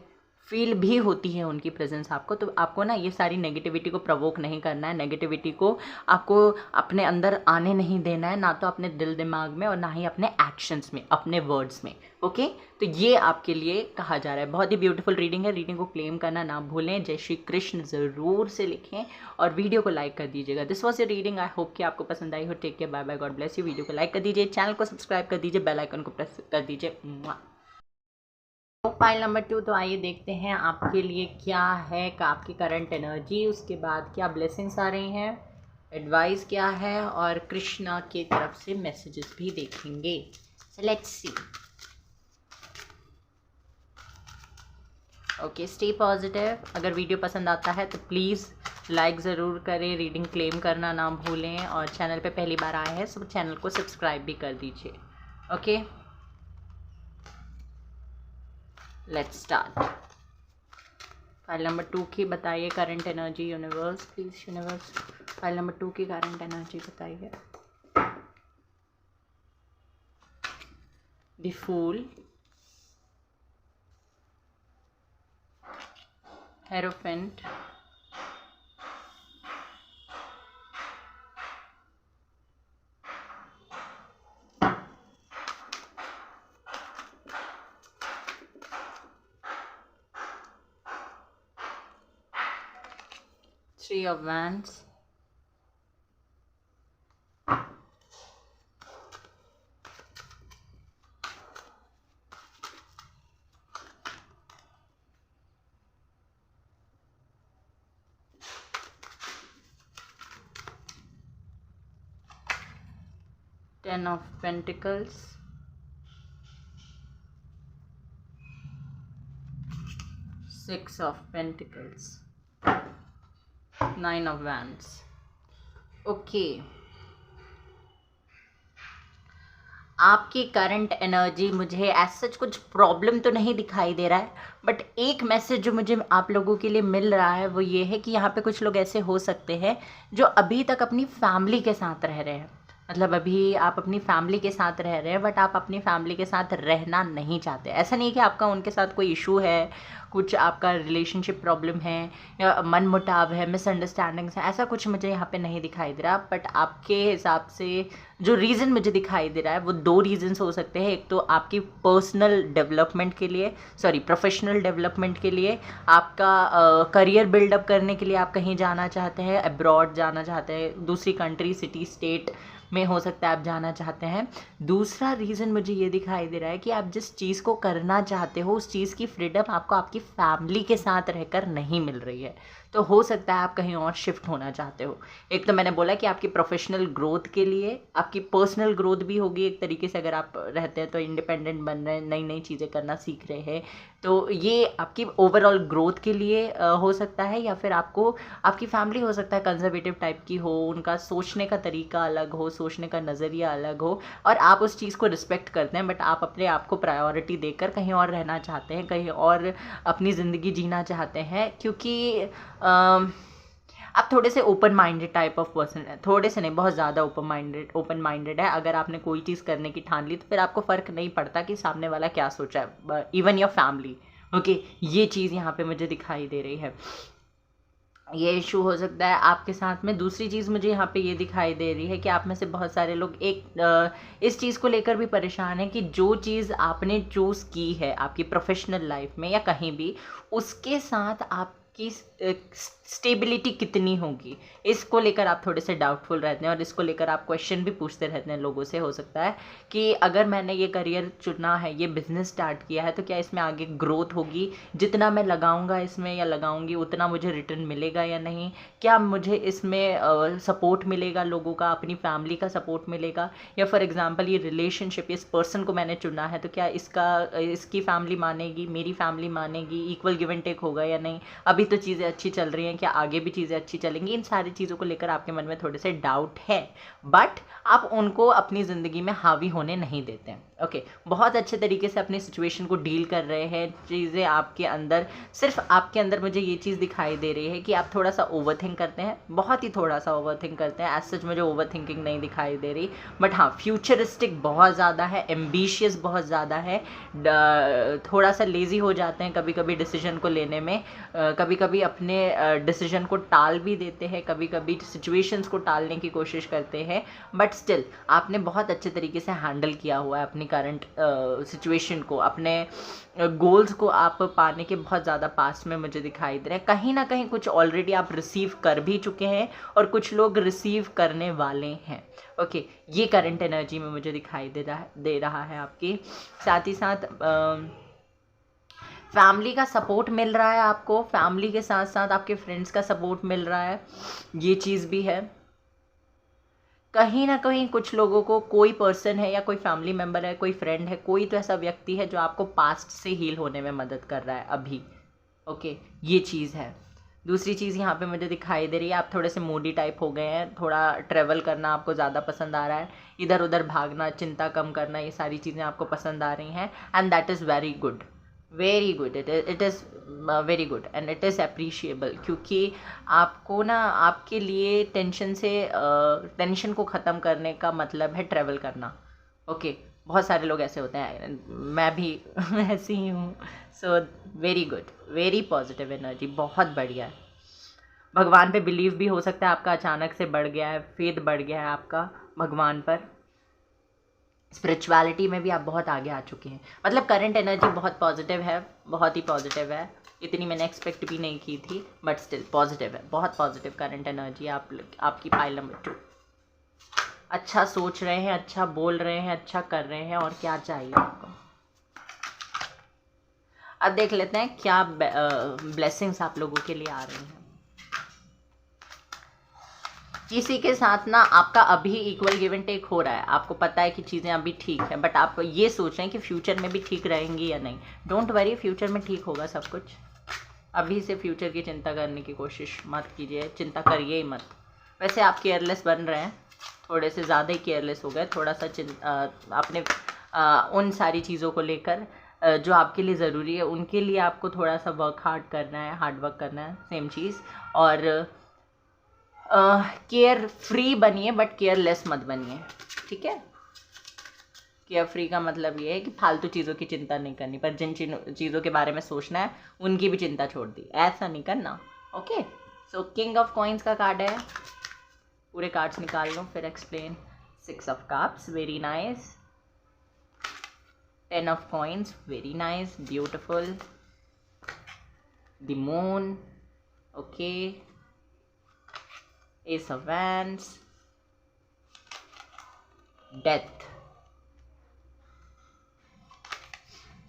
फील भी होती है उनकी प्रेजेंस आपको। तो आपको ना ये सारी नेगेटिविटी को प्रवोक नहीं करना है, नेगेटिविटी को आपको अपने अंदर आने नहीं देना है, ना तो अपने दिल दिमाग में और ना ही अपने एक्शंस में, अपने वर्ड्स में। ओके, तो ये आपके लिए कहा जा रहा है। बहुत ही ब्यूटीफुल रीडिंग है, रीडिंग को क्लेम करना ना भूलें, जय श्री कृष्ण ज़रूर से लिखें और वीडियो को लाइक कर दीजिएगा। This was a reading, I hope कि आपको पसंद आई हो। Take care, bye bye, God bless you. Video को लाइक कर दीजिए, चैनल को सब्सक्राइब कर दीजिए, बेल आइकन को प्रेस कर दीजिए। फाइल नंबर 2, तो आइए देखते हैं आपके लिए क्या है आपकी करंट एनर्जी, उसके बाद क्या ब्लेसिंग्स आ रही हैं, एडवाइस क्या है, और कृष्णा की तरफ से मैसेजेस भी देखेंगे। Let's see. Okay, stay positive. अगर वीडियो पसंद आता है तो प्लीज़ लाइक ज़रूर करें, रीडिंग क्लेम करना ना भूलें, और चैनल पे पहली बार आए हैं तो चैनल को सब्सक्राइब भी कर दीजिए। Okay, let's start. File number 2 की बताइए current energy, universe please, universe file number 2 की करंट एनर्जी बताइए। The fool, hierophant, three of wands, ten of pentacles, six of pentacles, nine of wands. Okay, आपकी current energy मुझे as such कुछ problem तो नहीं दिखाई दे रहा है, बट एक मैसेज जो मुझे आप लोगों के लिए मिल रहा है वो ये है कि यहाँ पे कुछ लोग ऐसे हो सकते हैं जो अभी तक अपनी फैमिली के साथ रह रहे हैं। मतलब अभी आप अपनी फैमिली के साथ रह रहे हैं, बट आप अपनी फैमिली के साथ रहना नहीं चाहते। ऐसा नहीं कि आपका उनके साथ कोई इशू है, कुछ आपका रिलेशनशिप प्रॉब्लम है या मनमुटाव है, मिसअंडरस्टैंडिंग्स है, ऐसा कुछ मुझे यहाँ पे नहीं दिखाई दे रहा। बट आपके हिसाब से जो रीज़न मुझे दिखाई दे रहा है वो दो रीजंस हो सकते हैं। एक तो आपकी पर्सनल डेवलपमेंट के लिए, प्रोफेशनल डेवलपमेंट के लिए, आपका करियर बिल्डअप करने के लिए आप कहीं जाना चाहते हैं, अब्रॉड जाना चाहते हैं, दूसरी कंट्री, सिटी, स्टेट में हो सकता है आप जाना चाहते हैं। दूसरा रीज़न मुझे ये दिखाई दे रहा है कि आप जिस चीज़ को करना चाहते हो उस चीज़ की फ्रीडम आपको आपकी फैमिली के साथ रहकर नहीं मिल रही है। तो हो सकता है आप कहीं और शिफ्ट होना चाहते हो। एक तो मैंने बोला कि आपकी प्रोफेशनल ग्रोथ के लिए, आपकी पर्सनल ग्रोथ भी होगी एक तरीके से। अगर आप रहते हैं तो इंडिपेंडेंट बन रहे हैं, नई नई चीज़ें करना सीख रहे हैं, तो ये आपकी ओवरऑल ग्रोथ के लिए हो सकता है। या फिर आपको, आपकी फैमिली हो सकता है कंजर्वेटिव टाइप की हो, उनका सोचने का तरीका अलग हो, सोचने का नज़रिया अलग हो, और आप उस चीज़ को रिस्पेक्ट करते हैं, बट आप अपने आप को प्रायोरिटी देकर कहीं और रहना चाहते हैं, कहीं और अपनी ज़िंदगी जीना चाहते हैं। क्योंकि आप थोड़े से open minded type of person है, थोड़े से नहीं, बहुत ज़्यादा ओपन माइंडेड है। अगर आपने कोई चीज़ करने की ठान ली तो फिर आपको फ़र्क नहीं पड़ता कि सामने वाला क्या सोचा है, इवन योर फैमिली। ओके, ये चीज़ यहाँ पे मुझे दिखाई दे रही है। ये इशू हो सकता है आपके साथ में। दूसरी चीज़ मुझे यहाँ पे ये दिखाई दे रही है कि आप में से बहुत सारे लोग इस चीज़ को लेकर भी परेशान हैं कि जो चीज़ आपने चूज़ की है आपकी प्रोफेशनल लाइफ में या कहीं भी, उसके साथ आपकी स्टेबिलिटी कितनी होगी, इसको लेकर आप थोड़े से डाउटफुल रहते हैं, और इसको लेकर आप क्वेश्चन भी पूछते रहते हैं लोगों से। हो सकता है कि अगर मैंने ये करियर चुना है, ये बिज़नेस स्टार्ट किया है, तो क्या इसमें आगे ग्रोथ होगी, जितना मैं लगाऊंगा इसमें या लगाऊंगी उतना मुझे रिटर्न मिलेगा या नहीं, क्या मुझे इसमें सपोर्ट मिलेगा लोगों का, अपनी फैमिली का सपोर्ट मिलेगा, या फॉर एग्जांपल ये रिलेशनशिप, इस पर्सन को मैंने चुना है तो क्या इसकी फैमिली मानेगी, मेरी फैमिली मानेगी, इक्वल गिव एंड टेक होगा या नहीं, अभी तो चीज़ें अच्छी चल रही हैं, क्या आगे भी चीज़ें अच्छी चलेंगी। इन सारी चीज़ों को लेकर आपके मन में थोड़े से डाउट है, बट आप उनको अपनी ज़िंदगी में हावी होने नहीं देते हैं। ओके, बहुत अच्छे तरीके से अपनी सिचुएशन को डील कर रहे हैं। चीज़ें आपके अंदर, सिर्फ आपके अंदर मुझे ये चीज़ दिखाई दे रही है कि आप थोड़ा सा ओवर थिंक करते हैं, बहुत ही थोड़ा सा ओवर थिंक करते हैं। एज सच मुझे ओवर थिंकिंग नहीं दिखाई दे रही, बट हाँ, फ्यूचरिस्टिक बहुत ज़्यादा है, एम्बिशियस बहुत ज़्यादा है, थोड़ा सा लेज़ी हो जाते हैं कभी कभी डिसीजन को लेने में, कभी कभी अपने डिसीजन को टाल भी देते हैं, कभी कभी सिचुएशंस को टालने की कोशिश करते हैं, बट स्टिल आपने बहुत अच्छे तरीके से हैंडल किया हुआ है अपनी करंट सिचुएशन को। अपने गोल्स को आप पाने के बहुत ज़्यादा पास में मुझे दिखाई दे रहे हैं। कहीं ना कहीं कुछ ऑलरेडी आप रिसीव कर भी चुके हैं और कुछ लोग रिसीव करने वाले हैं। ओके, ये करंट एनर्जी में मुझे दिखाई दे रहा है आपकी। साथ ही साथ फैमिली का सपोर्ट मिल रहा है आपको, फैमिली के साथ साथ आपके फ्रेंड्स का सपोर्ट मिल रहा है, ये चीज़ भी है। कहीं ना कहीं कुछ लोगों को कोई पर्सन है या कोई फैमिली मेम्बर है, कोई फ्रेंड है, कोई तो ऐसा व्यक्ति है जो आपको पास्ट से हील होने में मदद कर रहा है अभी। ओके, ये चीज़ है। दूसरी चीज़ यहाँ पे मुझे दिखाई दे रही है, आप थोड़े से मूडी टाइप हो गए हैं, थोड़ा ट्रैवल करना आपको ज़्यादा पसंद आ रहा है, इधर उधर भागना, चिंता कम करना, ये सारी चीज़ें आपको पसंद आ रही हैं, and that is very good, very good. It is very good and it is appreciable, क्योंकि आपको ना, आपके लिए टेंशन को ख़त्म करने का मतलब है ट्रैवल करना। ओके, बहुत सारे लोग ऐसे होते हैं, मैं भी ऐसी ही हूँ। So very good, very positive energy, बहुत बढ़िया है। भगवान पे बिलीव भी हो सकता है आपका अचानक से बढ़ गया है, फेथ बढ़ गया है आपका भगवान पर। स्पिरिचुअलिटी में भी आप बहुत आगे आ चुके हैं। मतलब करंट एनर्जी बहुत पॉजिटिव है, बहुत ही पॉजिटिव है। इतनी मैंने एक्सपेक्ट भी नहीं की थी, बट स्टिल पॉजिटिव है, बहुत पॉजिटिव करंट एनर्जी आपकी पाइल नंबर 2। अच्छा सोच रहे हैं, अच्छा बोल रहे हैं, अच्छा कर रहे हैं, और क्या चाहिए आपको। अब देख लेते हैं क्या ब्लेसिंग्स आप लोगों के लिए आ रही हैं। किसी के साथ ना आपका अभी इक्वल गिव एंड टेक हो रहा है, आपको पता है कि चीज़ें अभी ठीक है, बट आप ये सोच रहे हैं कि फ्यूचर में भी ठीक रहेंगी या नहीं। डोंट वरी, फ्यूचर में ठीक होगा सब कुछ। अभी से फ्यूचर की चिंता करने की कोशिश मत कीजिए, चिंता करिए ही मत। वैसे आप केयरलेस बन रहे हैं, थोड़े से ज़्यादा ही केयरलेस हो गए, थोड़ा सा अपने उन सारी चीज़ों को लेकर जो आपके लिए ज़रूरी है उनके लिए आपको थोड़ा सा हार्ड वर्क करना है, सेम चीज़। और केयर फ्री बनिए बट केयरलेस मत बनिए, ठीक है। केयर फ्री का मतलब ये है कि फालतू चीज़ों की चिंता नहीं करनी, पर जिन चीज़ों के बारे में सोचना है उनकी भी चिंता छोड़ दी, ऐसा नहीं करना। Okay, so king of coins का कार्ड है, पूरे कार्ड्स निकाल लो फिर explain. 6 of cups, very nice. 10 of coins, very nice, beautiful. The moon, okay. Ace of wands, death,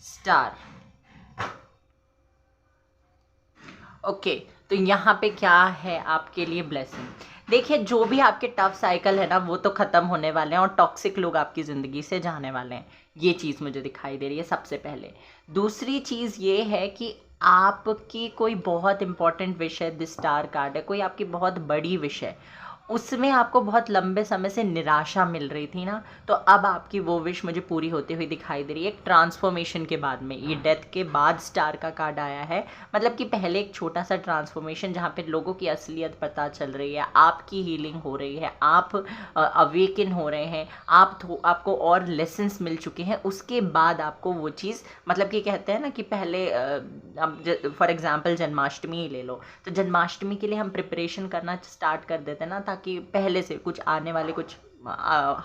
star. Okay, तो यहाँ पे क्या है आपके लिए ब्लेसिंग। देखिए, जो भी आपके टफ साइकिल है ना वो तो ख़त्म होने वाले हैं और टॉक्सिक लोग आपकी ज़िंदगी से जाने वाले हैं, ये चीज़ मुझे दिखाई दे रही है सबसे पहले। दूसरी चीज़ ये है कि आपकी कोई बहुत इंपॉर्टेंट विश है, द स्टार कार्ड है, कोई आपकी बहुत बड़ी विश है, उसमें आपको बहुत लंबे समय से निराशा मिल रही थी ना, तो अब आपकी वो विश मुझे पूरी होती हुई दिखाई दे रही है। एक ट्रांसफॉर्मेशन के बाद में, ये डेथ के बाद स्टार का कार्ड आया है, मतलब कि पहले एक छोटा सा ट्रांसफॉर्मेशन जहाँ पे लोगों की असलियत पता चल रही है, आपकी हीलिंग हो रही है, आप अवेकन हो रहे हैं, आपको और लेसन्स मिल चुके हैं, उसके बाद आपको वो चीज़, मतलब कि कहते हैं ना कि पहले अब फॉर एग्जांपल जन्माष्टमी ही ले लो, तो जन्माष्टमी के लिए हम प्रिपरेशन करना स्टार्ट कर देते हैं ना, ताकि पहले से कुछ आने वाले कुछ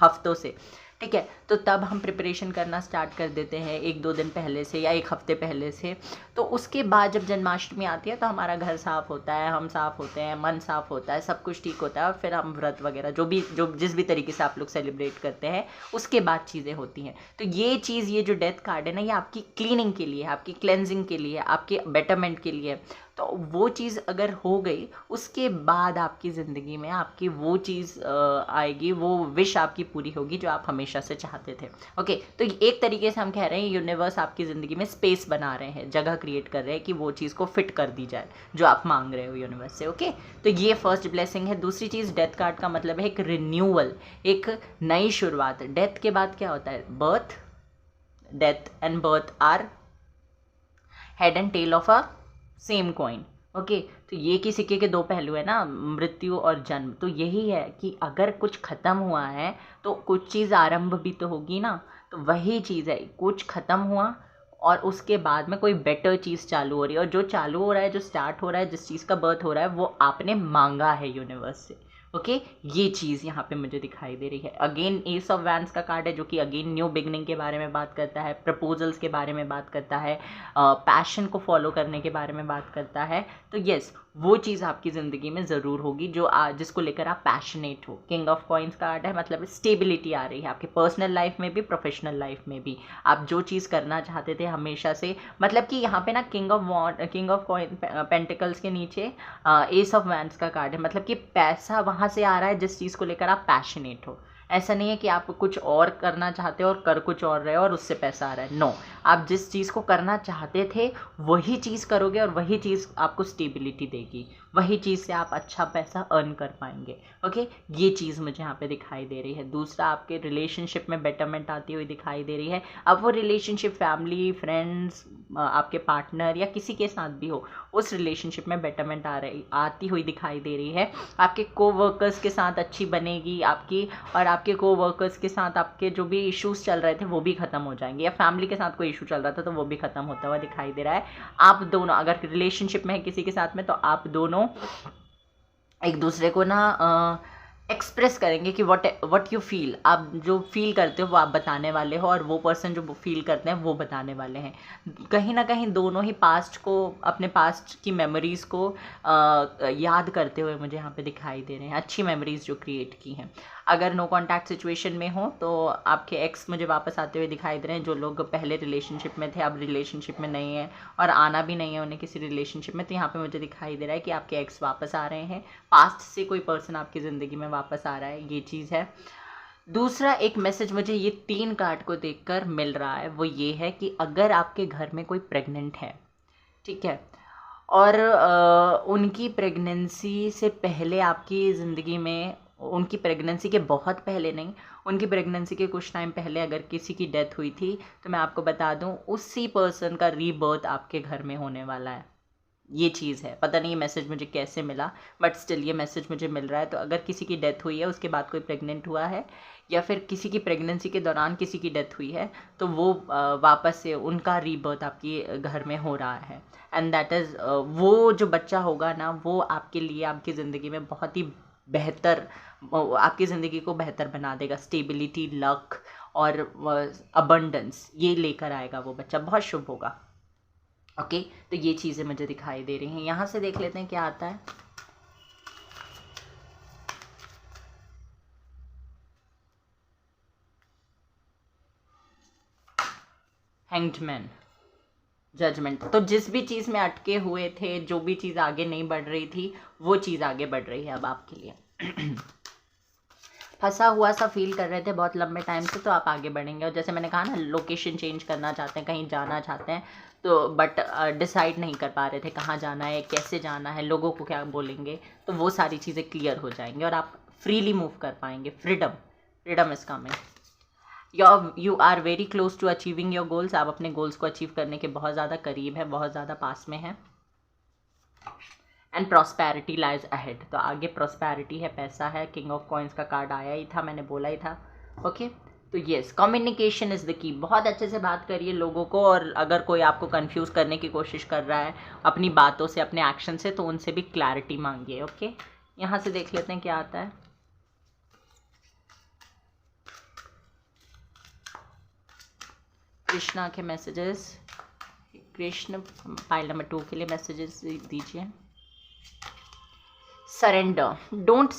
हफ्तों से, ठीक है, तो तब हम प्रिपरेशन करना स्टार्ट कर देते हैं 1-2 दिन पहले से या 1 हफ्ते पहले से। तो उसके बाद जब जन्माष्टमी आती है तो हमारा घर साफ़ होता है, हम साफ़ होते हैं, मन साफ़ होता है, सब कुछ ठीक होता है, और फिर हम व्रत वगैरह जो जिस भी तरीके से आप लोग सेलिब्रेट करते हैं उसके बाद चीज़ें होती हैं। तो ये चीज़, ये जो डेथ कार्ड है ना, ये आपकी क्लीनिंग के लिए, आपकी क्लेंजिंग के लिए, आपके बेटरमेंट के लिए। तो वो चीज़ अगर हो गई, उसके बाद आपकी ज़िंदगी में आपकी वो चीज़ आएगी, वो विश आपकी पूरी होगी जो आप हमेशा से चाहते थे। ओके, तो एक तरीके से हम कह रहे हैं यूनिवर्स आपकी ज़िंदगी में स्पेस बना रहे हैं, जगह क्रिएट कर रहे हैं कि वो चीज़ को फिट कर दी जाए जो आप मांग रहे हो यूनिवर्स से। ओके, तो ये फर्स्ट ब्लेसिंग है। दूसरी चीज़, डेथ कार्ड का मतलब है एक रिन्यूअल, एक नई शुरुआत। डेथ के बाद क्या होता है? Birth. Death and birth are head and tail of a same coin. Okay, तो ये कि सिक्के के 2 पहलू है ना, मृत्यु और जन्म। तो यही है कि अगर कुछ ख़त्म हुआ है तो कुछ चीज़ आरंभ भी तो होगी ना, तो वही चीज़ है, कुछ ख़त्म हुआ और उसके बाद में कोई बेटर चीज़ चालू हो रही है, और जो चालू हो रहा है, जो स्टार्ट हो रहा है, जिस चीज़ का बर्थ हो रहा है, वो आपने मांगा है यूनिवर्स से। ओके, ये चीज़ यहाँ पे मुझे दिखाई दे रही है। अगेन एस ऑफ वैंड्स का कार्ड है, जो कि अगेन न्यू बिगनिंग के बारे में बात करता है, प्रपोजल्स के बारे में बात करता है, पैशन को फॉलो करने के बारे में बात करता है। तो यस, वो चीज़ आपकी ज़िंदगी में ज़रूर होगी जो जिसको लेकर आप पैशनेट हो। किंग ऑफ कॉइन्स का कार्ड है, मतलब स्टेबिलिटी आ रही है आपकी पर्सनल लाइफ में भी, प्रोफेशनल लाइफ में भी। आप जो चीज़ करना चाहते थे हमेशा से, मतलब कि यहाँ पे ना किंग ऑफ कॉइन पेंटिकल्स के नीचे एस ऑफ वैंड्स का कार्ड है, मतलब कि पैसा वहाँ से आ रहा है जिस चीज़ को लेकर आप पैशनेट हो। ऐसा नहीं है कि आप कुछ और करना चाहते हो और कर कुछ और रहे हो और उससे पैसा आ रहा है। नो, आप जिस चीज़ को करना चाहते थे वही चीज़ करोगे और वही चीज़ आपको स्टेबिलिटी देगी, वही चीज़ से आप अच्छा पैसा अर्न कर पाएंगे। ओके, ये चीज़ मुझे यहाँ पे दिखाई दे रही है। दूसरा, आपके रिलेशनशिप में बेटरमेंट आती हुई दिखाई दे रही है। अब वो रिलेशनशिप फैमिली, फ्रेंड्स, आपके पार्टनर या किसी के साथ भी हो, उस रिलेशनशिप में बेटरमेंट आती हुई दिखाई दे रही है। आपके कोवर्कर्स के साथ अच्छी बनेगी आपकी, और आपके कोवर्कर्स के साथ आपके जो भी इश्यूज चल रहे थे वो भी ख़त्म हो जाएंगे, या फैमिली के साथ कोई इशू चल रहा था तो वो भी ख़त्म होता हुआ दिखाई दे रहा है। आप दोनों अगर रिलेशनशिप में है किसी के साथ में, तो आप दोनों एक दूसरे को ना एक्सप्रेस करेंगे कि वट यू फील, आप जो फील करते हो वो आप बताने वाले हो, और वो पर्सन जो फील करते हैं वो बताने वाले हैं। कहीं ना कहीं दोनों ही पास्ट को, अपने पास्ट की मेमोरीज़ को याद करते हुए मुझे यहाँ पे दिखाई दे रहे हैं, अच्छी मेमोरीज़ जो क्रिएट की हैं। अगर नो कॉन्टैक्ट सिचुएशन में हो तो आपके एक्स मुझे वापस आते हुए दिखाई दे रहे हैं, जो लोग पहले रिलेशनशिप में थे अब रिलेशनशिप में नहीं है और आना भी नहीं है उन्हें किसी रिलेशनशिप में, तो यहाँ पे मुझे दिखाई दे रहा है कि आपके एक्स वापस आ रहे हैं, पास्ट से कोई पर्सन आपकी ज़िंदगी में वापस आ रहा है, ये चीज़ है। दूसरा एक मैसेज मुझे ये 3 कार्ड को देखकर मिल रहा है, वो ये है कि अगर आपके घर में कोई प्रेग्नेंट है, ठीक है, और उनकी प्रेगनेंसी से पहले आपकी ज़िंदगी में उनकी प्रेगनेंसी के बहुत पहले नहीं, उनकी प्रेगनेंसी के कुछ टाइम पहले अगर किसी की डेथ हुई थी तो मैं आपको बता दूं उसी पर्सन का रीबर्थ आपके घर में होने वाला है। ये चीज़ है, पता नहीं ये मैसेज मुझे कैसे मिला, बट स्टिल ये मैसेज मुझे मिल रहा है। तो अगर किसी की डेथ हुई है, उसके बाद कोई प्रेग्नेंट हुआ है, या फिर किसी की प्रेगनेंसी के दौरान किसी की डेथ हुई है, तो वो वापस से उनका रीबर्थ आपके घर में हो रहा है। एंड दैट इज़ वो जो बच्चा होगा ना, वो आपके लिए आपकी ज़िंदगी में बहुत ही बेहतर, आपकी ज़िंदगी को बेहतर बना देगा। स्टेबिलिटी, लक और अबंडेंस ये लेकर आएगा वो बच्चा, बहुत शुभ होगा। ओके, तो ये चीज़ें मुझे दिखाई दे रही हैं। यहाँ से देख लेते हैं क्या आता है। Hanged man, judgement. तो जिस भी चीज़ में अटके हुए थे, जो भी चीज़ आगे नहीं बढ़ रही थी, वो चीज़ आगे बढ़ रही है अब आपके लिए। फंसा हुआ सा फील कर रहे थे बहुत लंबे टाइम से, तो आप आगे बढ़ेंगे। और जैसे मैंने कहा ना, लोकेशन चेंज करना चाहते हैं, कहीं जाना चाहते हैं, तो बट डिसाइड नहीं कर पा रहे थे कहाँ जाना है, कैसे जाना है, लोगों को क्या बोलेंगे, तो वो सारी चीज़ें क्लियर हो जाएंगी और आप फ्रीली मूव कर पाएंगे। Freedom is coming. You are very close to achieving your goals. आप अपने गोल्स को अचीव करने के बहुत ज़्यादा करीब है, बहुत ज़्यादा पास में है। एंड प्रॉस्पैरिटी लाइज अहेड, तो आगे प्रॉस्पैरिटी है, पैसा है। किंग ऑफ कॉइन्स का कार्ड आया ही था, मैंने बोला ही था। ओके, तो yes, communication is the key. बहुत अच्छे से बात करिए लोगों को, और अगर कोई आपको कंफ्यूज करने की कोशिश कर रहा है अपनी बातों से, अपने एक्शन से, तो उनसे भी क्लैरिटी मांगिए। ओके, यहाँ से देख लेते हैं क्या आता है। कृष्णा के मैसेजेस, कृष्ण पाइल नंबर 2 के लिए मैसेजेस दीजिए। Surrender. Do not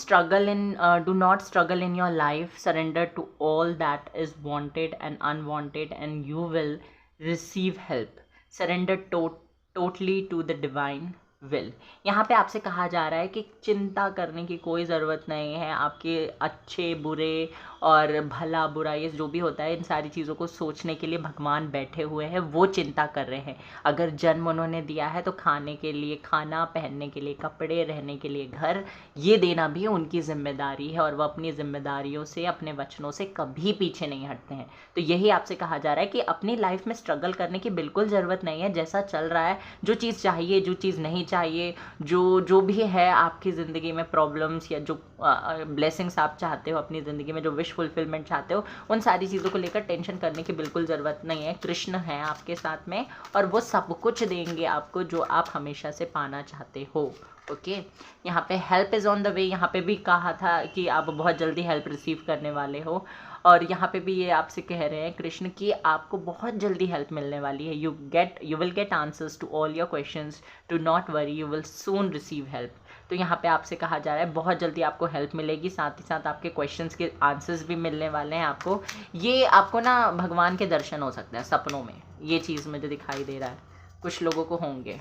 struggle in your life. Surrender to all that is wanted and unwanted, and you will receive help. Surrender totally to the divine will. यहाँ पे आपसे कहा जा रहा है कि चिंता करने की कोई ज़रूरत नहीं है। आपके अच्छे बुरे और भला बुरा, ये जो भी होता है, इन सारी चीज़ों को सोचने के लिए भगवान बैठे हुए हैं, वो चिंता कर रहे हैं। अगर जन्म उन्होंने दिया है तो खाने के लिए खाना, पहनने के लिए कपड़े, रहने के लिए घर, ये देना भी उनकी जिम्मेदारी है, और वो अपनी जिम्मेदारियों से, अपने वचनों से कभी पीछे नहीं हटते हैं। तो यही आपसे कहा जा रहा है कि अपनी लाइफ में स्ट्रगल करने की बिल्कुल ज़रूरत नहीं है। जैसा चल रहा है, जो चीज़ चाहिए, जो चीज़ नहीं चाहिए, जो भी है आपकी ज़िंदगी में प्रॉब्लम्स, या जो ब्लेसिंग्स आप चाहते हो अपनी ज़िंदगी में, जो विश फुलफिलमेंट चाहते हो, उन सारी चीज़ों को लेकर टेंशन करने की बिल्कुल ज़रूरत नहीं है। कृष्ण हैं आपके साथ में, और वो सब कुछ देंगे आपको जो आप हमेशा से पाना चाहते हो। ओके, यहाँ पे help is on the way. यहाँ पे भी कहा था कि आप बहुत जल्दी हेल्प रिसीव करने वाले हो, और यहाँ पे भी ये आपसे कह रहे हैं कृष्ण कि आपको बहुत जल्दी हेल्प मिलने वाली है। You will get answers to all your questions, do not worry, you will soon receive help. तो यहाँ पे आपसे कहा जा रहा है बहुत जल्दी आपको हेल्प मिलेगी, साथ ही साथ आपके क्वेश्चंस के आंसर्स भी मिलने वाले हैं आपको। ये आपको ना भगवान के दर्शन हो सकते हैं सपनों में, ये चीज़ मुझे दिखाई दे रहा है, कुछ लोगों को होंगे।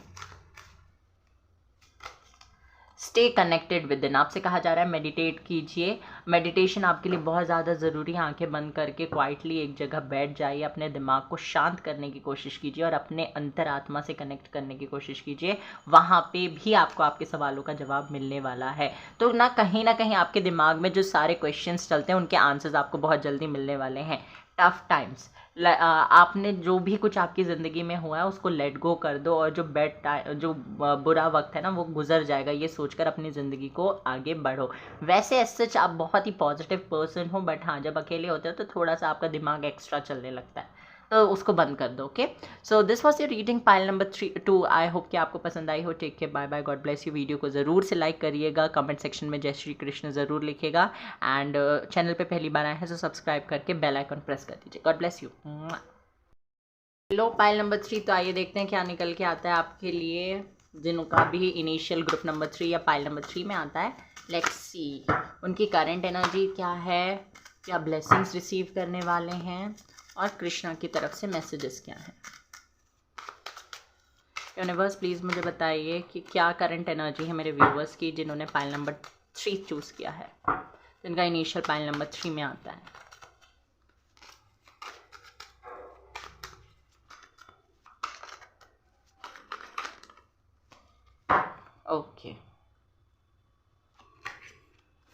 स्टे कनेक्टेड विद इन, आपसे कहा जा रहा है मेडिटेट कीजिए। मेडिटेशन आपके लिए बहुत ज़्यादा ज़रूरी है। आंखें बंद करके क्वाइटली एक जगह बैठ जाइए, अपने दिमाग को शांत करने की कोशिश कीजिए, और अपने अंतरात्मा से कनेक्ट करने की कोशिश कीजिए। वहाँ पे भी आपको आपके सवालों का जवाब मिलने वाला है। तो ना कहीं आपके दिमाग में जो सारे क्वेश्चंस चलते हैं, उनके आंसर्स आपको बहुत जल्दी मिलने वाले हैं। टफ टाइम्स, आपने जो भी कुछ आपकी ज़िंदगी में हुआ है उसको लेट गो कर दो, और जो बुरा वक्त है ना, वो गुजर जाएगा, ये सोचकर अपनी ज़िंदगी को आगे बढ़ो। वैसे एज सच आप बहुत ही पॉजिटिव पर्सन हो, बट हाँ, जब अकेले होते हो तो थोड़ा सा आपका दिमाग एक्स्ट्रा चलने लगता है, तो उसको बंद कर दो। Okay, so this was your reading pile number 2। I hope कि आपको पसंद आई हो। Take care, bye bye, God bless you. Video को ज़रूर से लाइक करिएगा, कमेंट सेक्शन में जय श्री कृष्ण ज़रूर लिखेगा, एंड चैनल पे पहली बार आए हैं तो सब्सक्राइब करके बेल आइकन प्रेस कर दीजिए। God bless you. Low, pile number 3, तो आइए देखते हैं क्या निकल के आता है आपके लिए, जिनका भी इनिशियल ग्रुप नंबर 3 या पाइल नंबर 3 में आता है। लेट्स सी उनकी करंट एनर्जी क्या है, क्या ब्लेसिंग्स रिसीव करने वाले हैं, और कृष्णा की तरफ से मैसेजेस क्या हैं। यूनिवर्स प्लीज़ मुझे बताइए कि क्या करंट एनर्जी है मेरे व्यूवर्स की, जिन्होंने पाइल नंबर 3 चूज़ किया है, जिनका इनिशियल पाइल नंबर 3 में आता है। Okay,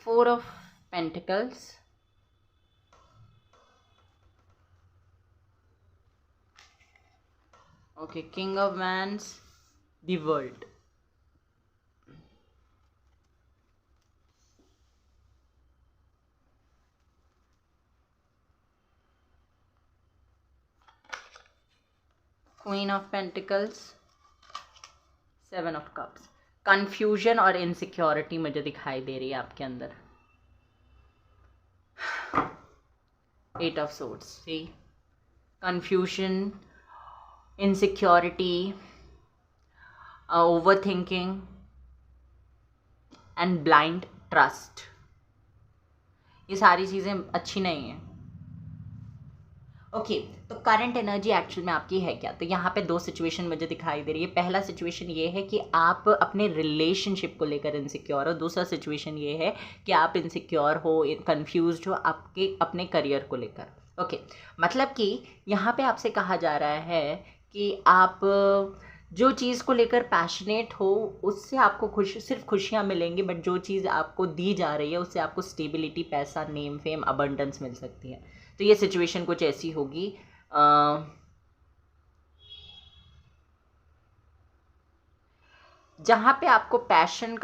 4 of pentacles, okay, king of wands, the world, queen of pentacles, seven of cups. Confusion और इनसिक्योरिटी मुझे दिखाई दे रही है आपके अंदर। Eight of swords, see, confusion, insecurity, overthinking and blind trust, ये सारी चीज़ें अच्छी नहीं हैं। ओके, तो करंट एनर्जी एक्चुअल में आपकी है क्या? तो यहाँ पे दो सिचुएशन मुझे दिखाई दे रही है। पहला सिचुएशन ये है कि आप अपने रिलेशनशिप को लेकर इनसिक्योर हो। दूसरा सिचुएशन ये है कि आप इनसिक्योर हो, कंफ्यूज्ड हो आपके अपने करियर को लेकर। ओके, मतलब कि यहाँ पे आपसे कहा जा रहा है कि आप जो चीज़ को लेकर पैशनेट हो उससे आपको सिर्फ खुशियाँ मिलेंगी, बट जो चीज़ आपको दी जा रही है उससे आपको स्टेबिलिटी, पैसा, नेम, फेम, अबंडेंस मिल सकती है। तो ये सिचुएशन कुछ ऐसी होगी। जहाँ पे आपको पैशन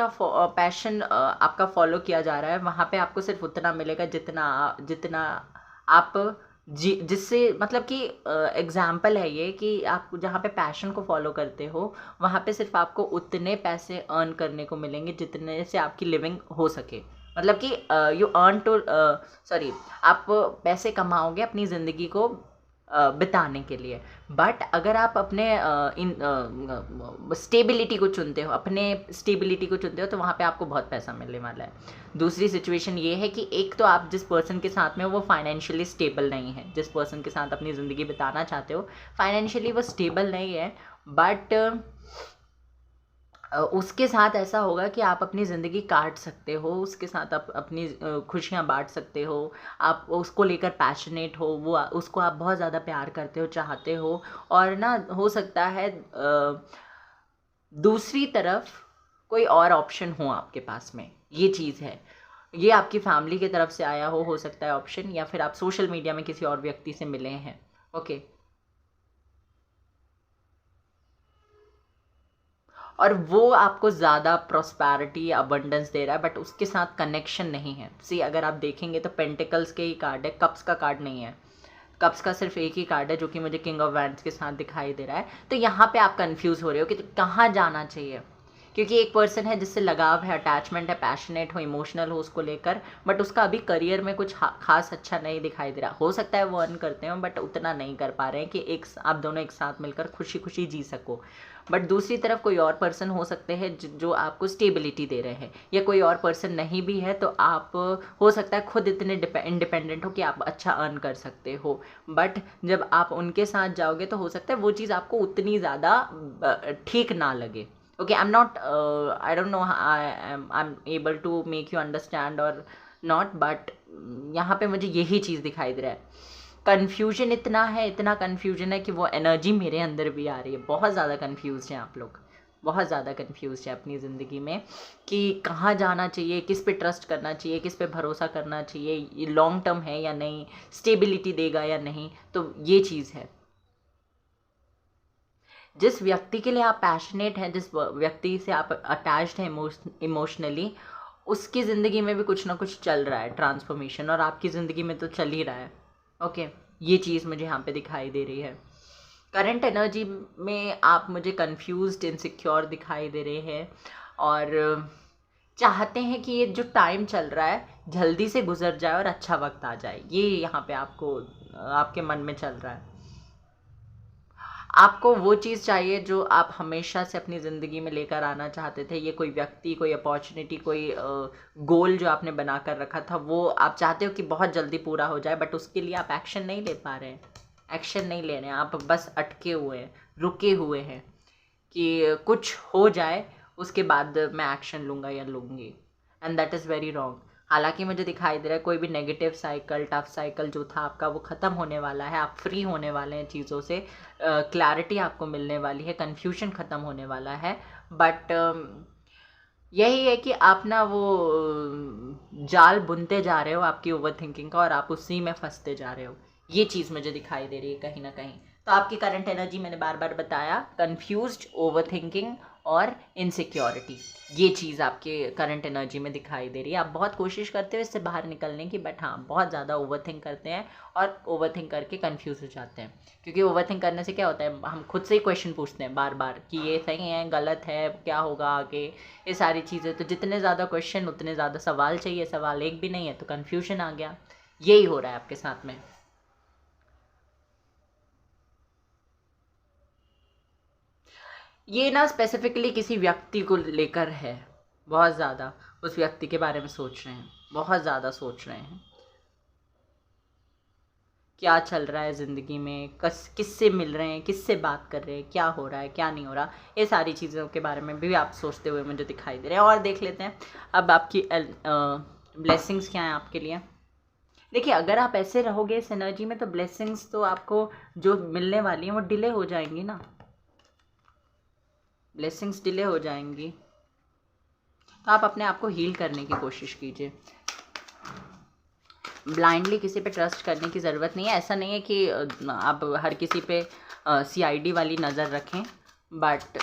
आपका फॉलो किया जा रहा है, वहाँ पे आपको सिर्फ उतना मिलेगा जितना आप जिससे, मतलब कि एग्जाम्पल है ये कि आप जहाँ पे पैशन को फॉलो करते हो वहाँ पे सिर्फ आपको उतने पैसे अर्न करने को मिलेंगे जितने से आपकी लिविंग हो सके। मतलब कि यू अर्न टू सॉरी, आप पैसे कमाओगे अपनी ज़िंदगी को बिताने के लिए। बट अगर आप अपने स्टेबिलिटी को चुनते हो, तो वहाँ पे आपको बहुत पैसा मिलने वाला है। दूसरी सिचुएशन ये है कि एक तो आप जिस पर्सन के साथ में वो फाइनेंशियली स्टेबल नहीं है, जिस पर्सन के साथ अपनी ज़िंदगी बिताना चाहते हो फाइनेंशियली वो स्टेबल नहीं है, बट उसके साथ ऐसा होगा कि आप अपनी ज़िंदगी काट सकते हो, उसके साथ आप अपनी खुशियाँ बांट सकते हो, आप उसको लेकर पैशनेट हो, वो उसको आप बहुत ज़्यादा प्यार करते हो, चाहते हो। और ना हो सकता है दूसरी तरफ कोई और ऑप्शन हो आपके पास में, ये चीज़ है। ये आपकी फैमिली की तरफ से आया हो सकता है ऑप्शन, या फिर आप सोशल मीडिया में किसी और व्यक्ति से मिले हैं। ओके, और वो आपको ज़्यादा प्रॉस्पैरिटी, अबंडेंस दे रहा है, बट उसके साथ कनेक्शन नहीं है। सी, अगर आप देखेंगे तो पेंटिकल्स के ही कार्ड है, कप्स का कार्ड नहीं है। कप्स का सिर्फ एक ही कार्ड है जो कि मुझे किंग ऑफ वैंड्स के साथ दिखाई दे रहा है। तो यहाँ पे आप कंफ्यूज हो रहे हो कि कहाँ जाना चाहिए, क्योंकि एक पर्सन है जिससे लगाव है, अटैचमेंट है, पैशनेट हो, इमोशनल हो उसको लेकर, बट उसका अभी करियर में कुछ खास अच्छा नहीं दिखाई दे रहा। हो सकता है वो अर्न करते हो बट उतना नहीं कर पा रहे हैं कि आप दोनों एक साथ मिलकर खुशी खुशी जी सको। बट दूसरी तरफ कोई और पर्सन हो सकते हैं जो आपको स्टेबिलिटी दे रहे हैं, या कोई और पर्सन नहीं भी है तो आप हो सकता है खुद इतने इंडिपेंडेंट हो कि आप अच्छा अर्न कर सकते हो। बट जब आप उनके साथ जाओगे तो हो सकता है वो चीज़ आपको उतनी ज़्यादा ठीक ना लगे। okay, I'm not I don't know, I'm able to make you understand or not, but यहाँ पे मुझे यही चीज़ दिखाई दे रहा है। कन्फ्यूजन इतना कन्फ्यूजन है कि वो एनर्जी मेरे अंदर भी आ रही है। बहुत ज़्यादा कन्फ्यूज हैं आप लोग, बहुत ज़्यादा कन्फ्यूज है अपनी ज़िंदगी में कि कहाँ जाना चाहिए, किस पे ट्रस्ट करना चाहिए, किस पे भरोसा करना चाहिए, ये लॉन्ग टर्म है या नहीं, स्टेबिलिटी देगा या नहीं। तो ये चीज़ है। जिस व्यक्ति के लिए आप पैशनेट हैं, जिस व्यक्ति से आप अटैच्ड हैं इमोशनली, उसकी ज़िंदगी में भी कुछ ना कुछ चल रहा है ट्रांसफॉर्मेशन, और आपकी ज़िंदगी में तो चल ही रहा है। ओके, ये चीज़ मुझे यहाँ पे दिखाई दे रही है। करंट एनर्जी में आप मुझे कंफ्यूज्ड, इनसिक्योर दिखाई दे रहे हैं, और चाहते हैं कि ये जो टाइम चल रहा है जल्दी से गुजर जाए और अच्छा वक्त आ जाए। ये यहाँ पे आपके मन में चल रहा है। आपको वो चीज़ चाहिए जो आप हमेशा से अपनी ज़िंदगी में लेकर आना चाहते थे। ये कोई व्यक्ति, कोई अपॉर्चुनिटी, कोई गोल जो आपने बना कर रखा था, वो आप चाहते हो कि बहुत जल्दी पूरा हो जाए, बट उसके लिए आप एक्शन नहीं ले पा रहे हैं, एक्शन नहीं ले रहे हैं, आप बस अटके हुए हैं, रुके हुए हैं कि कुछ हो जाए उसके बाद मैं एक्शन लूँगा या लूँगी, and that is very wrong. हालांकि मुझे दिखाई दे रहा है कोई भी नेगेटिव साइकिल, टफ साइकिल जो था आपका वो ख़त्म होने वाला है, आप फ्री होने वाले हैं चीज़ों से, क्लैरिटी आपको मिलने वाली है, कन्फ्यूजन ख़त्म होने वाला है। बट यही है कि आप ना वो जाल बुनते जा रहे हो आपकी ओवर थिंकिंग का, और आप उसी में फंसते जा रहे हो। ये चीज़ मुझे दिखाई दे रही है कहीं ना कहीं। तो आपकी करंट एनर्जी मैंने बार बार बताया, कंफ्यूज्ड, ओवर थिंकिंग और इनसिक्योरिटी, ये चीज़ आपके करंट एनर्जी में दिखाई दे रही है। आप बहुत कोशिश करते हो इससे बाहर निकलने की, बट हाँ बहुत ज़्यादा ओवर थिंक करते हैं और ओवर थिंक करके कंफ्यूज हो जाते हैं। क्योंकि ओवर थिंक करने से क्या होता है, हम खुद से ही क्वेश्चन पूछते हैं बार बार कि ये सही है, गलत है, क्या होगा आगे, ये सारी चीज़ें। तो जितने ज़्यादा क्वेश्चन उतने ज़्यादा सवाल चाहिए, सवाल एक भी नहीं है तो कन्फ्यूजन आ गया। यही हो रहा है आपके साथ में। ये ना स्पेसिफिकली किसी व्यक्ति को लेकर है, बहुत ज़्यादा उस व्यक्ति के बारे में सोच रहे हैं, बहुत ज़्यादा सोच रहे हैं क्या चल रहा है ज़िंदगी में, किससे मिल रहे हैं, किससे बात कर रहे हैं, क्या हो रहा है क्या नहीं हो रहा, ये सारी चीज़ों के बारे में भी आप सोचते हुए मुझे दिखाई दे रहे हैं। और देख लेते हैं अब आपकी ब्लेसिंग्स क्या हैं आपके लिए। देखिए अगर आप ऐसे रहोगे इस एनर्जी में तो ब्लेसिंग्स तो आपको जो मिलने वाली हैं वो डिले हो जाएंगी ना, ब्लेसिंग्स डिले हो जाएंगी। तो आप अपने आप को हील करने की कोशिश कीजिए। ब्लाइंडली किसी पे ट्रस्ट करने की ज़रूरत नहीं है। ऐसा नहीं है कि आप हर किसी पे CID वाली नज़र रखें, बट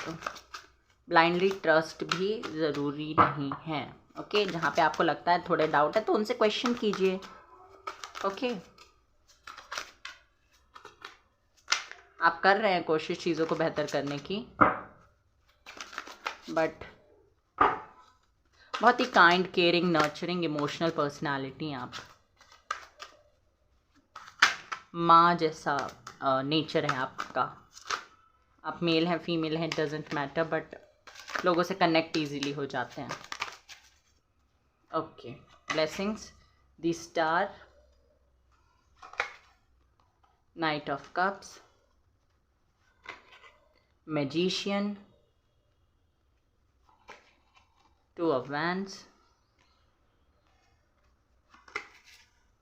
ब्लाइंडली ट्रस्ट भी ज़रूरी नहीं है। ओके, जहाँ पे आपको लगता है थोड़े डाउट है तो उनसे क्वेश्चन कीजिए। ओके, आप कर रहे हैं कोशिश चीज़ों को बेहतर करने की, बट बहुत ही kind, caring, nurturing, emotional personality हैं आप। माँ जैसा नेचर है आपका। आप मेल हैं फीमेल हैं डजेंट मैटर, बट लोगों से कनेक्ट इजीली हो जाते हैं। Okay, blessings, the star, night of cups, magician, 2 of wands,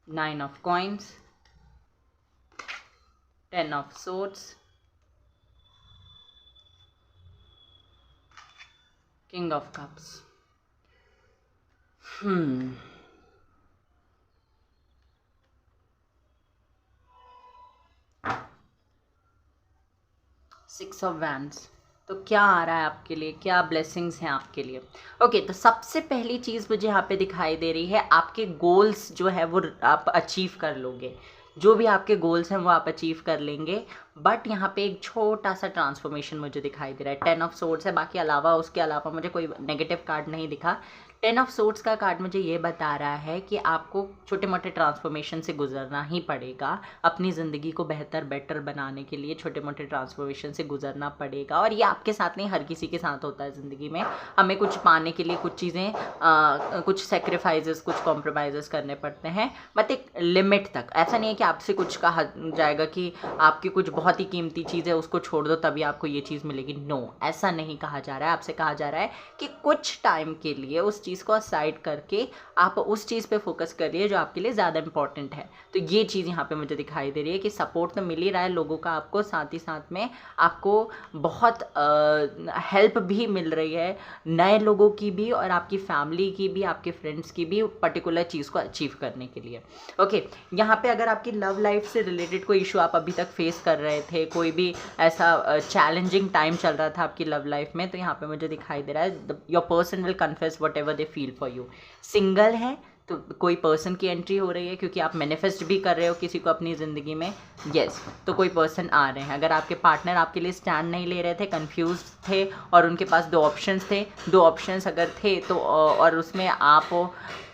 9 of coins, 10 of swords, king of cups। 6 of wands। तो क्या आ रहा है आपके लिए, क्या ब्लेसिंग्स हैं आपके लिए। ओके, तो सबसे पहली चीज़ मुझे यहाँ पे दिखाई दे रही है, आपके गोल्स जो है वो आप अचीव कर लोगे। जो भी आपके गोल्स हैं वो आप अचीव कर लेंगे, बट यहाँ पे एक छोटा सा ट्रांसफॉर्मेशन मुझे दिखाई दे रहा है। 10 ऑफ सोर्ड्स है, बाकी अलावा उसके अलावा मुझे कोई नेगेटिव कार्ड नहीं दिखा। 10 ऑफ सोर्ड्स का कार्ड मुझे ये बता रहा है कि आपको छोटे मोटे ट्रांसफॉर्मेशन से गुजरना ही पड़ेगा। अपनी ज़िंदगी को बेटर बनाने के लिए छोटे मोटे ट्रांसफॉर्मेशन से गुजरना पड़ेगा, और ये आपके साथ नहीं, हर किसी के साथ होता है ज़िंदगी में। हमें कुछ पाने के लिए कुछ चीज़ें, कुछ सेक्रीफाइसेस, कुछ कॉम्प्रोमाइज़ करने पड़ते हैं, बट एक लिमिट तक। ऐसा नहीं है कि आपसे कुछ कहा जाएगा कि आपकी कुछ बहुत ही कीमती चीज़ है उसको छोड़ दो तभी आपको ये चीज़ मिलेगी। नो, ऐसा नहीं कहा जा रहा है। आपसे कहा जा रहा है कि कुछ टाइम के लिए उस चीज़ को असाइड करके आप उस चीज़ पे फोकस करिए जो आपके लिए ज़्यादा इंपॉर्टेंट है। तो ये चीज़ यहाँ पे मुझे दिखाई दे रही है कि सपोर्ट तो मिल ही रहा है लोगों का आपको, साथ ही साथ में आपको बहुत हेल्प भी मिल रही है, नए लोगों की भी और आपकी फैमिली की भी, आपके फ्रेंड्स की भी, पर्टिकुलर चीज़ को अचीव करने के लिए। ओके, यहाँ पे अगर आपकी लव लाइफ से रिलेटेड कोई इशू आप अभी तक फेस कर रहे थे, कोई भी ऐसा चैलेंजिंग टाइम चल रहा था आपकी लव लाइफ में, तो यहाँ पे मुझे दिखाई दे रहा है your person will confess what ever they feel for you. Single है तो कोई पर्सन की एंट्री हो रही है, क्योंकि आप मैनिफेस्ट भी कर रहे हो किसी को अपनी ज़िंदगी में। यस, तो कोई पर्सन आ रहे हैं। अगर आपके पार्टनर आपके लिए स्टैंड नहीं ले रहे थे, कंफ्यूज थे, और उनके पास 2 ऑप्शंस थे, 2 ऑप्शंस अगर थे तो और उसमें आप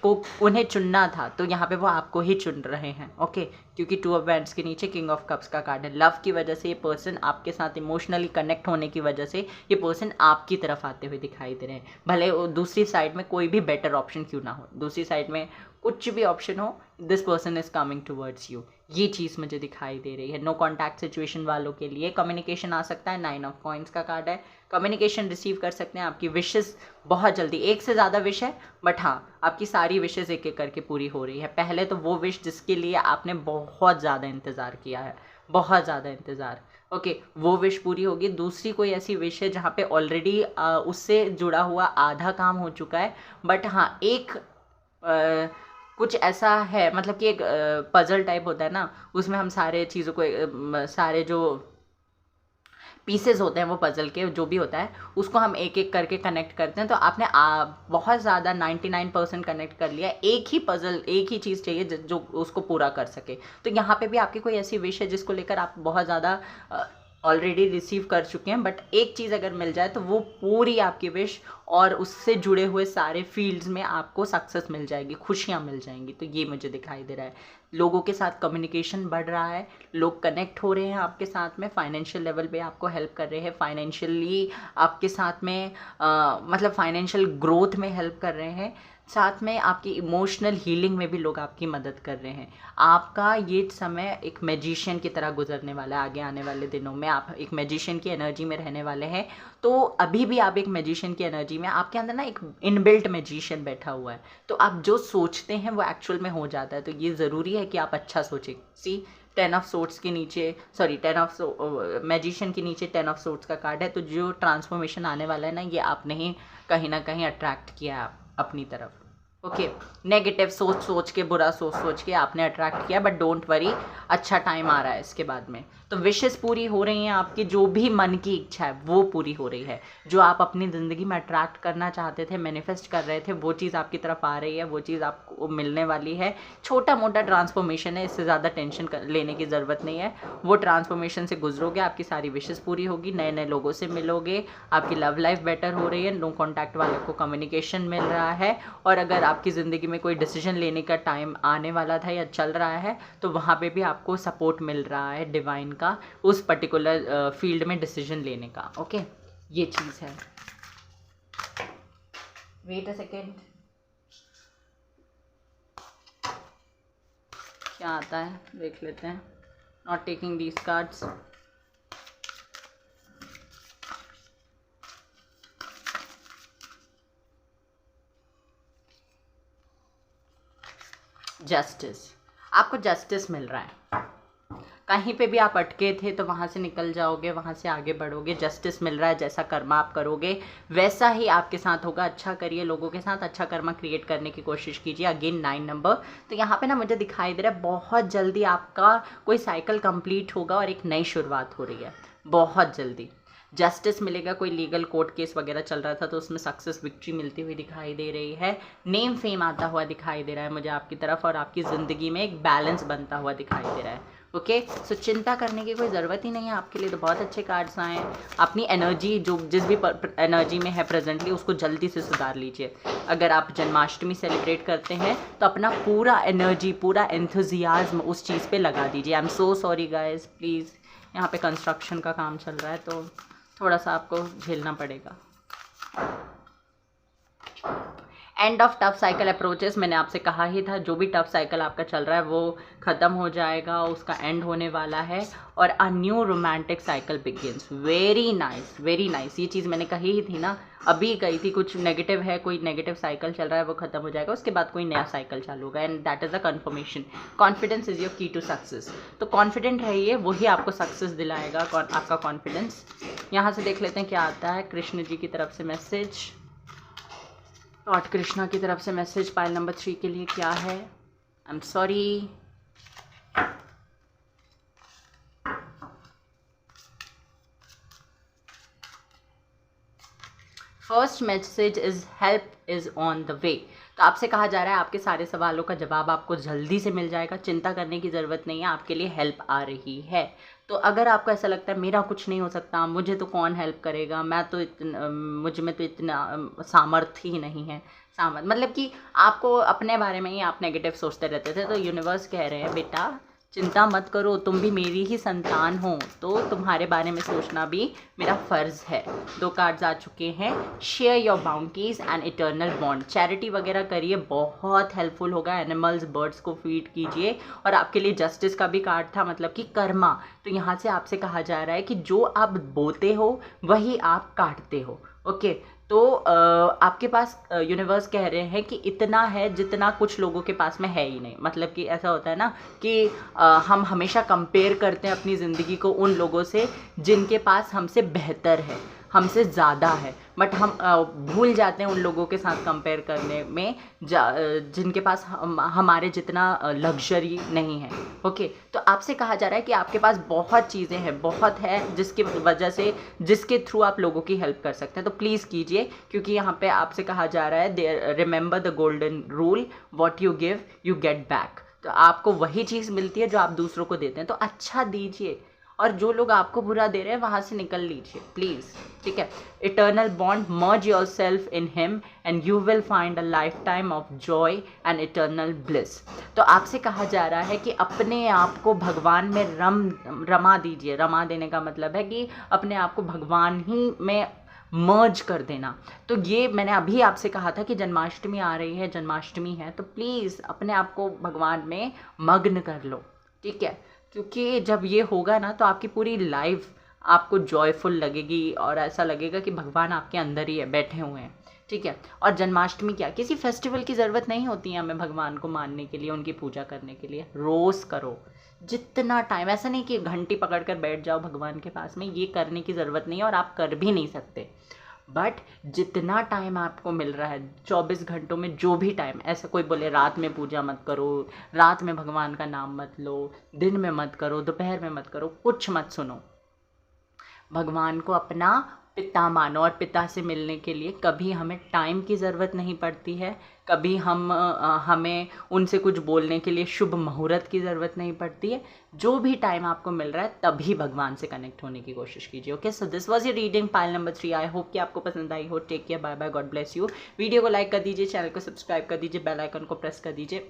को उन्हें चुनना था, तो यहाँ पे वो आपको ही चुन रहे हैं। ओके, क्योंकि 2 ऑफ वैंड्स के नीचे किंग ऑफ कप्स का कार्ड है। लव की वजह से ये पर्सन आपके साथ इमोशनली कनेक्ट होने की वजह से ये पर्सन आपकी तरफ आते हुए दिखाई दे रहे हैं। भले दूसरी साइड में कोई भी बेटर ऑप्शन क्यों ना हो, दूसरी साइड में कुछ भी ऑप्शन हो, this person is coming towards you. ये चीज़ मुझे दिखाई दे रही है। नो कॉन्टैक्ट सिचुएशन वालों के लिए कम्युनिकेशन आ सकता है। 9 ऑफ कॉइंस का कार्ड है, कम्युनिकेशन रिसीव कर सकते हैं। आपकी विशेस बहुत जल्दी, एक से ज़्यादा विश है, बट हाँ आपकी सारी विशेस एक एक करके पूरी हो रही है। पहले तो वो विश जिसके लिए आपने बहुत ज़्यादा इंतज़ार किया है, बहुत ज़्यादा इंतज़ार, ओके, वो विश पूरी होगी। दूसरी कोई ऐसी विश है जहाँ पे ऑलरेडी उससे जुड़ा हुआ आधा काम हो चुका है, बट हाँ एक कुछ ऐसा है, मतलब कि एक पजल टाइप होता है ना, उसमें हम सारे चीज़ों को सारे जो पीसेस होते हैं वो पजल के जो भी होता है उसको हम एक एक करके कनेक्ट करते हैं। तो आपने बहुत ज़्यादा 99% कनेक्ट कर लिया। एक ही पजल, एक ही चीज़ चाहिए जो उसको पूरा कर सके। तो यहाँ पे भी आपकी कोई ऐसी विश है जिसको लेकर आप बहुत ज़्यादा ऑलरेडी रिसीव कर चुके हैं, बट एक चीज़ अगर मिल जाए तो वो पूरी आपकी विश और उससे जुड़े हुए सारे फील्ड्स में आपको सक्सेस मिल जाएगी, खुशियाँ मिल जाएंगी। तो ये मुझे दिखाई दे रहा है। लोगों के साथ कम्युनिकेशन बढ़ रहा है, लोग कनेक्ट हो रहे हैं आपके साथ में, फाइनेंशियल लेवल पे आपको हेल्प कर रहे हैं, फाइनेंशियली आपके साथ में मतलब फाइनेंशियल ग्रोथ में हेल्प कर रहे हैं, साथ में आपकी इमोशनल हीलिंग में भी लोग आपकी मदद कर रहे हैं। आपका ये समय एक मैजिशियन की तरह गुजरने वाला है। आगे आने वाले दिनों में आप एक मैजिशियन की एनर्जी में रहने वाले हैं। तो अभी भी आप एक मैजिशियन की एनर्जी में, आपके अंदर ना एक इनबिल्ट मैजिशियन बैठा हुआ है। तो आप जो सोचते हैं वो एक्चुअल में हो जाता है। तो ये ज़रूरी है कि आप अच्छा सोचें। सी 10 ऑफ सोर्ट्स के नीचे, सॉरी 10 ऑफ मैजिशियन के नीचे 10 ऑफ सोर्ट्स का कार्ड है। तो जो ट्रांसफॉर्मेशन आने वाला है ना, ये आपने ही कहीं ना कहीं अट्रैक्ट किया है अपनी तरफ। ओके, नेगेटिव सोच सोच के, बुरा सोच सोच के आपने अट्रैक्ट किया, बट डोंट वरी, अच्छा टाइम आ रहा है इसके बाद में। तो विशेस पूरी हो रही हैं आपकी, जो भी मन की इच्छा है वो पूरी हो रही है। जो आप अपनी ज़िंदगी में अट्रैक्ट करना चाहते थे, मैनिफेस्ट कर रहे थे, वो चीज़ आपकी तरफ आ रही है, वो चीज़ आपको मिलने वाली है। छोटा मोटा ट्रांसफॉर्मेशन है, इससे ज़्यादा टेंशन लेने की ज़रूरत नहीं है। वो ट्रांसफॉर्मेशन से गुजरोगे, आपकी सारी विशेस पूरी होगी, नए नए लोगों से मिलोगे, आपकी लव लाइफ बेटर हो रही है, नो कॉन्टैक्ट वाले को कम्युनिकेशन मिल रहा है। और अगर आपकी ज़िंदगी में कोई डिसीजन लेने का टाइम आने वाला था या चल रहा है, तो वहाँ पे भी आपको सपोर्ट मिल रहा है डिवाइन का, उस पर्टिकुलर फील्ड में डिसीजन लेने का। ओके, ये चीज़ है। वेट अ सेकेंड, क्या आता है देख लेते हैं। Not taking these cards. Justice, आपको जस्टिस मिल रहा है। कहीं पे भी आप अटके थे तो वहाँ से निकल जाओगे, वहाँ से आगे बढ़ोगे। जस्टिस मिल रहा है, जैसा कर्मा आप करोगे वैसा ही आपके साथ होगा। अच्छा करिए, लोगों के साथ अच्छा कर्मा क्रिएट करने की कोशिश कीजिए। Again 9 number. तो यहाँ पे ना मुझे दिखाई दे रहा है बहुत जल्दी आपका कोई साइकिल कंप्लीट होगा और एक नई शुरुआत हो रही है, बहुत जल्दी जस्टिस मिलेगा। कोई लीगल कोर्ट केस वगैरह चल रहा था तो उसमें सक्सेस, विक्ट्री मिलती हुई दिखाई दे रही है। नेम फेम आता हुआ दिखाई दे रहा है मुझे आपकी तरफ, और आपकी ज़िंदगी में एक बैलेंस बनता हुआ दिखाई दे रहा है। ओके, सो चिंता करने की कोई ज़रूरत ही नहीं है आपके लिए। तो बहुत अच्छे कार्ड्स आए हैं। अपनी एनर्जी जो जिस भी एनर्जी में है प्रेजेंटली, उसको जल्दी से सुधार लीजिए। अगर आप जन्माष्टमी सेलिब्रेट करते हैं तो अपना पूरा एनर्जी, पूरा एंथुजियाज्म उस चीज़ पे लगा दीजिए। I am so sorry guys, please. यहाँ पे कंस्ट्रक्शन का काम चल रहा है तो थोड़ा सा आपको झेलना पड़ेगा। End of tough cycle approaches, मैंने आपसे कहा ही था जो भी टफ साइकिल आपका चल रहा है वो ख़त्म हो जाएगा, उसका एंड होने वाला है और a new romantic cycle begins. Very nice, very nice. ये चीज़ मैंने कही ही थी ना, अभी कही थी। कुछ नेगेटिव है, कोई नेगेटिव साइकिल चल रहा है, वो ख़त्म हो जाएगा, उसके बाद कोई नया साइकिल चालू होगा। And that is the confirmation. Confidence is your की टू सक्सेस। तो कॉन्फिडेंट है ये, वही आपको सक्सेस दिलाएगा, आपका कॉन्फिडेंस। यहाँ से देख लेते हैं क्या आता है। कृष्ण जी की तरफ से मैसेज, लॉर्ड कृष्णा की तरफ से मैसेज पाइल नंबर 3 के लिए क्या है। I am sorry. First message is help is on the way. तो आपसे कहा जा रहा है आपके सारे सवालों का जवाब आपको जल्दी से मिल जाएगा, चिंता करने की ज़रूरत नहीं है, आपके लिए हेल्प आ रही है। तो अगर आपको ऐसा लगता है मेरा कुछ नहीं हो सकता, मुझे तो कौन हेल्प करेगा, मैं तो इतना, मुझ में तो इतना सामर्थ्य ही नहीं है, मतलब कि आपको अपने बारे में ही आप नेगेटिव सोचते रहते थे। तो यूनिवर्स कह रहे हैं बेटा चिंता मत करो, तुम भी मेरी ही संतान हो, तो तुम्हारे बारे में सोचना भी मेरा फ़र्ज़ है। 2 कार्ड्स आ चुके हैं। Share your bounties and eternal bond. Charity वगैरह करिए, बहुत हेल्पफुल होगा। एनिमल्स, बर्ड्स को फीड कीजिए। और आपके लिए जस्टिस का भी कार्ड था, मतलब कि कर्मा। तो यहाँ से आपसे कहा जा रहा है कि जो आप बोते हो वही आप काटते हो। ओके। तो आपके पास यूनिवर्स कह रहे हैं कि इतना है जितना कुछ लोगों के पास में है ही नहीं। मतलब कि ऐसा होता है ना कि हम हमेशा कंपेयर करते हैं अपनी ज़िंदगी को उन लोगों से जिनके पास हमसे बेहतर है, हमसे ज़्यादा है, बट हम भूल जाते हैं उन लोगों के साथ कंपेयर करने में जिनके पास हमारे जितना लग्जरी नहीं है। ओके, तो आपसे कहा जा रहा है कि आपके पास बहुत चीज़ें हैं, बहुत है जिसकी वजह से, जिसके थ्रू आप लोगों की हेल्प कर सकते हैं। तो प्लीज़ कीजिए, क्योंकि यहाँ पे आपसे कहा जा रहा है remember the golden rule, what you give you get back. तो आपको वही चीज़ मिलती है जो आप दूसरों को देते हैं। तो अच्छा दीजिए, और जो लोग आपको बुरा दे रहे हैं वहाँ से निकल लीजिए प्लीज़, ठीक है। Eternal bond, merge your self in him and you will find a life time of Joy and eternal bliss. तो आपसे कहा जा रहा है कि अपने आप को भगवान में रमा दीजिए। रमा देने का मतलब है कि अपने आप को भगवान ही में मर्ज कर देना। तो ये मैंने अभी आपसे कहा था कि जन्माष्टमी आ रही है, जन्माष्टमी है, तो प्लीज़ अपने आप को भगवान में मग्न कर लो, ठीक है। क्योंकि जब ये होगा ना तो आपकी पूरी लाइफ आपको जॉयफुल लगेगी और ऐसा लगेगा कि भगवान आपके अंदर ही है, बैठे हुए हैं, ठीक है। और जन्माष्टमी क्या, किसी फेस्टिवल की ज़रूरत नहीं होती है हमें भगवान को मानने के लिए, उनकी पूजा करने के लिए। रोज़ करो जितना टाइम, ऐसा नहीं कि घंटी पकड़ कर बैठ जाओ भगवान के पास में, ये करने की ज़रूरत नहीं है और आप कर भी नहीं सकते। बट जितना टाइम आपको मिल रहा है 24 घंटों में, जो भी टाइम, ऐसा कोई बोले रात में पूजा मत करो, रात में भगवान का नाम मत लो, दिन में मत करो, दोपहर में मत करो, कुछ मत सुनो। भगवान को अपना पिता मानो, और पिता से मिलने के लिए कभी हमें टाइम की ज़रूरत नहीं पड़ती है, कभी हमें उनसे कुछ बोलने के लिए शुभ मुहूर्त की ज़रूरत नहीं पड़ती है। जो भी टाइम आपको मिल रहा है तभी भगवान से कनेक्ट होने की कोशिश कीजिए। Okay, so this was your reading pile number 3। I hope कि आपको पसंद आई हो। Take care, bye bye, God bless you. Video को लाइक कर दीजिए, चैनल को सब्सक्राइब कर दीजिए, बेल आइकन को प्रेस कर दीजिए।